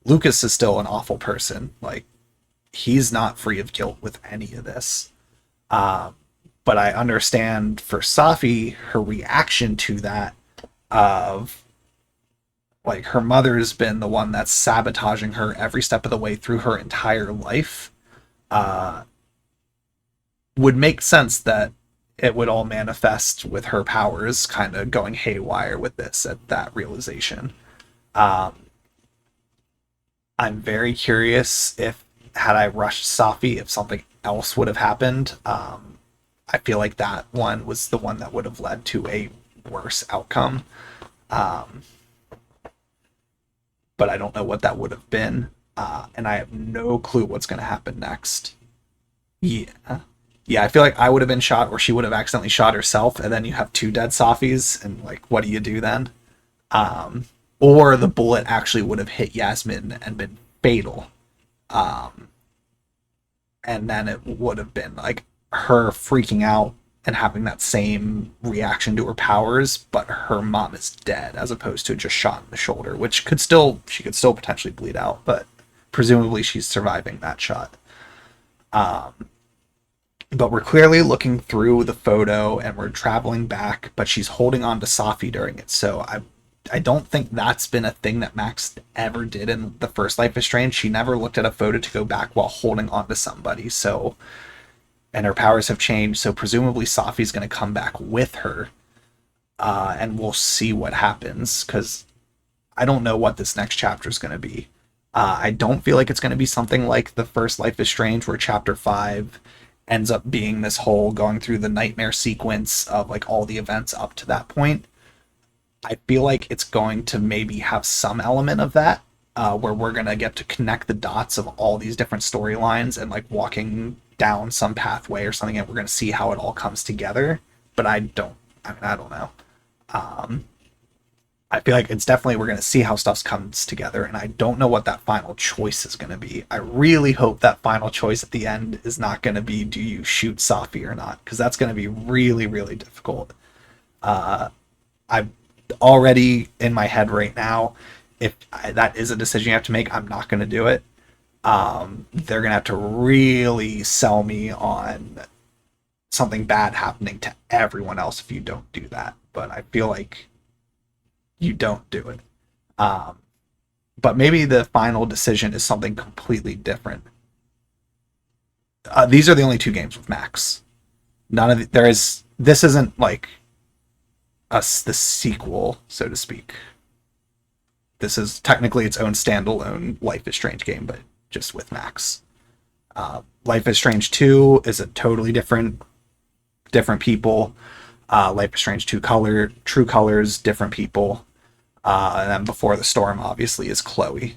Lucas is still an awful person. Like, he's not free of guilt with any of this. But I understand for Safi, her reaction to that of, like, her mother's been the one that's sabotaging her every step of the way through her entire life, would make sense that it would all manifest with her powers kind of going haywire with this at that realization. I'm very curious if, had I rushed Safi, if something else would have happened. I feel like that one was the one that would have led to a worse outcome. But I don't know what that would have been. And I have no clue what's going to happen next. Yeah, I feel like I would have been shot, or she would have accidentally shot herself, and then you have two dead Safis, and, like, what do you do then? Or the bullet actually would have hit Yasmin and been fatal. And then it would have been, like, her freaking out and having that same reaction to her powers, but her mom is dead, as opposed to just shot in the shoulder, which she could still potentially bleed out, but presumably she's surviving that shot. But we're clearly looking through the photo and we're traveling back, but she's holding on to Safi during it. So I don't think that's been a thing that Max ever did in the first Life is Strange. She never looked at a photo to go back while holding on to somebody. So, and her powers have changed. So presumably Safi's going to come back with her. And we'll see what happens, because I don't know what this next chapter is going to be. I don't feel like it's going to be something like the first Life is Strange, where chapter 5 ends up being this whole going through the nightmare sequence of, like, all the events up to that point. I feel like it's going to maybe have some element of that, where we're going to get to connect the dots of all these different storylines and, like, walking down some pathway or something, and we're going to see how it all comes together. But I don't know. I feel like it's definitely, we're going to see how stuff comes together, and I don't know what that final choice is going to be. I really hope that final choice at the end is not going to be, do you shoot Safi or not? Because that's going to be really, really difficult. I'm already in my head right now, if that is a decision you have to make, I'm not going to do it. They're going to have to really sell me on something bad happening to everyone else if you don't do that. But I feel like you don't do it. But maybe the final decision is something completely different. These are the only two games with Max. This isn't like the sequel, so to speak. This is technically its own standalone Life is Strange game, but just with Max. Life is Strange 2 is a totally different people. Life is Strange 2 True Colors, different people. And then Before the Storm, obviously, is Chloe.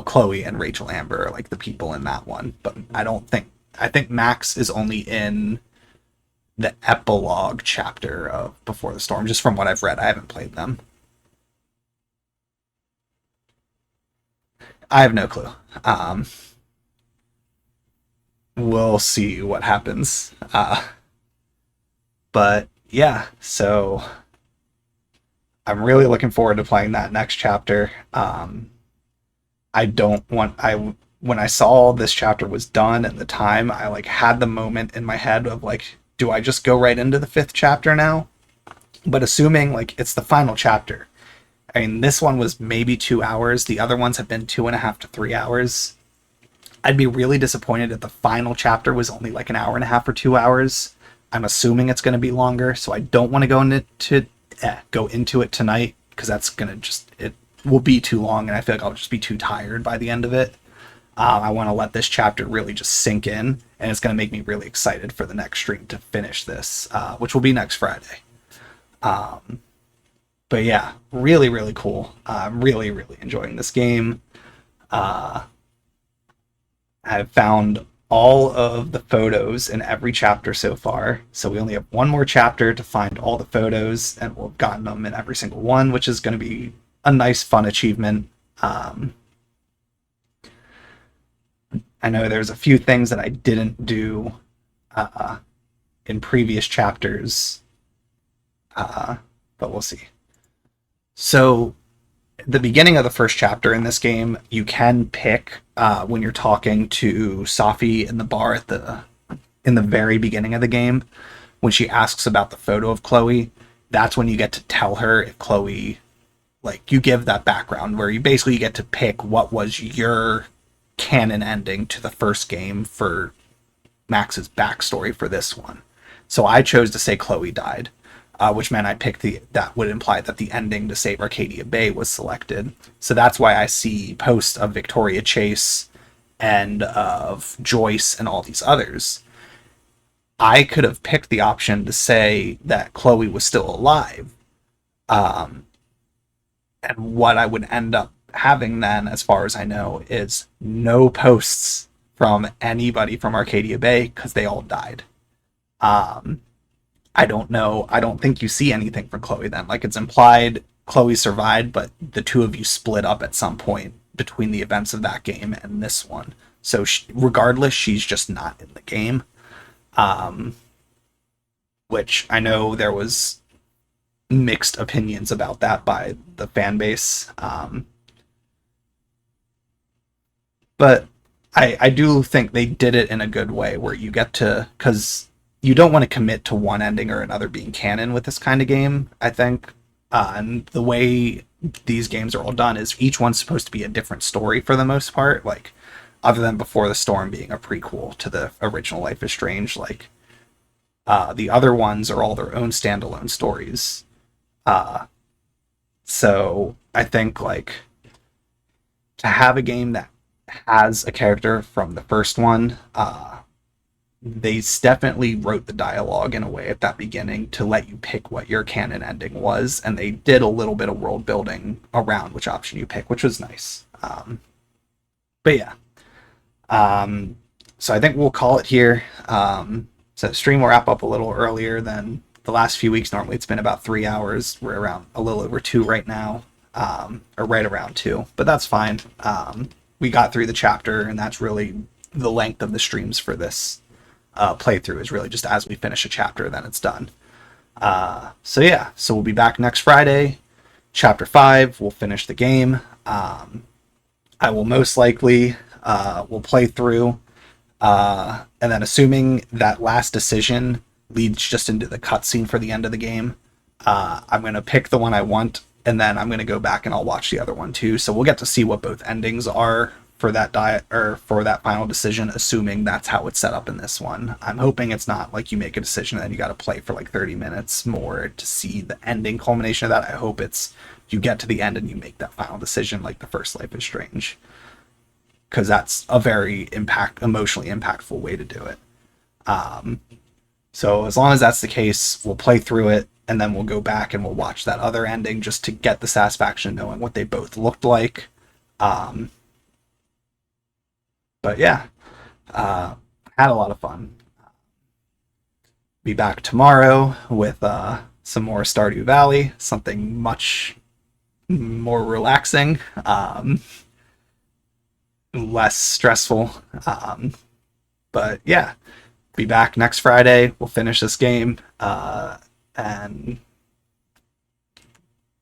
Chloe and Rachel Amber are like the people in that one, but I think Max is only in the epilogue chapter of Before the Storm, just from what I've read. I haven't played them. I have no clue. We'll see what happens. But yeah, so I'm really looking forward to playing that next chapter. When I saw this chapter was done at the time, I like had the moment in my head of like, do I just go right into the 5th chapter now? But assuming like it's the final chapter, I mean, this one was maybe 2 hours. The other ones have been 2.5 to 3 hours. I'd be really disappointed if the final chapter was only like an hour and a half or 2 hours. I'm assuming it's going to be longer, so I don't want to go into it tonight, because that's going to it will be too long, and I feel like I'll just be too tired by the end of it. I want to let this chapter really just sink in, and it's going to make me really excited for the next stream to finish this, which will be next Friday. But yeah, really, really cool. I'm really, really enjoying this game. I've found all of the photos in every chapter so far, so we only have one more chapter to find all the photos, and we've gotten them in every single one, which is going to be a nice, fun achievement. I know there's a few things that I didn't do in previous chapters, but we'll see. So, at the beginning of the first chapter in this game, you can pick when you're talking to Safi in the bar in the very beginning of the game, when she asks about the photo of Chloe. That's when you get to tell her if Chloe, like, you give that background where you basically get to pick what was your canon ending to the first game for Max's backstory for this one. So I chose to say Chloe died, which meant I picked that would imply that the ending to Save Arcadia Bay was selected. So that's why I see posts of Victoria Chase and of Joyce and all these others. I could have picked the option to say that Chloe was still alive. And what I would end up having then, as far as I know, is no posts from anybody from Arcadia Bay, because they all died. I don't know. I don't think you see anything from Chloe then. Like, it's implied Chloe survived, but the two of you split up at some point between the events of that game and this one. So regardless, she's just not in the game. Which I know there was mixed opinions about that by the fan base. But I do think they did it in a good way, where you get to, because you don't want to commit to one ending or another being canon with this kind of game, I think. And the way these games are all done is each one's supposed to be a different story for the most part. Like, other than Before the Storm being a prequel to the original Life is Strange, like, the other ones are all their own standalone stories. So I think, like, to have a game that has a character from the first one, they definitely wrote the dialogue in a way at that beginning to let you pick what your canon ending was, and they did a little bit of world building around which option you pick, which was nice. But yeah. So I think we'll call it here. So the stream will wrap up a little earlier than the last few weeks. Normally it's been about 3 hours. We're around a little over 2 right now, or right around 2, but that's fine. We got through the chapter, and that's really the length of the streams for this playthrough, is really just as we finish a chapter, then it's done. So yeah, so we'll be back next Friday. Chapter 5, we'll finish the game. I will most likely will play through, and then assuming that last decision leads just into the cutscene for the end of the game, I'm going to pick the one I want, and then I'm going to go back and I'll watch the other one too. So we'll get to see what both endings are for that diet or for that final decision, assuming that's how it's set up in this one. I'm hoping it's not like you make a decision and then you got to play for like 30 minutes more to see the ending culmination of that. I hope it's you get to the end and you make that final decision like the first Life is Strange, because that's a very emotionally impactful way to do it. So as long as that's the case, we'll play through it and then we'll go back and we'll watch that other ending just to get the satisfaction knowing what they both looked like. But yeah, had a lot of fun. Be back tomorrow with some more Stardew Valley, something much more relaxing, less stressful. But yeah, be back next Friday. We'll finish this game and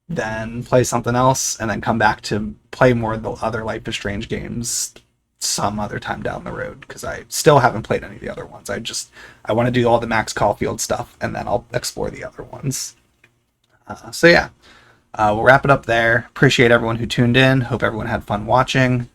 then play something else, and then come back to play more of the other Life is Strange games some other time down the road, because I still haven't played any of the other ones. I want to do all the Max Caulfield stuff, and then I'll explore the other ones. So yeah, we'll wrap it up there. Appreciate everyone who tuned in. Hope everyone had fun watching.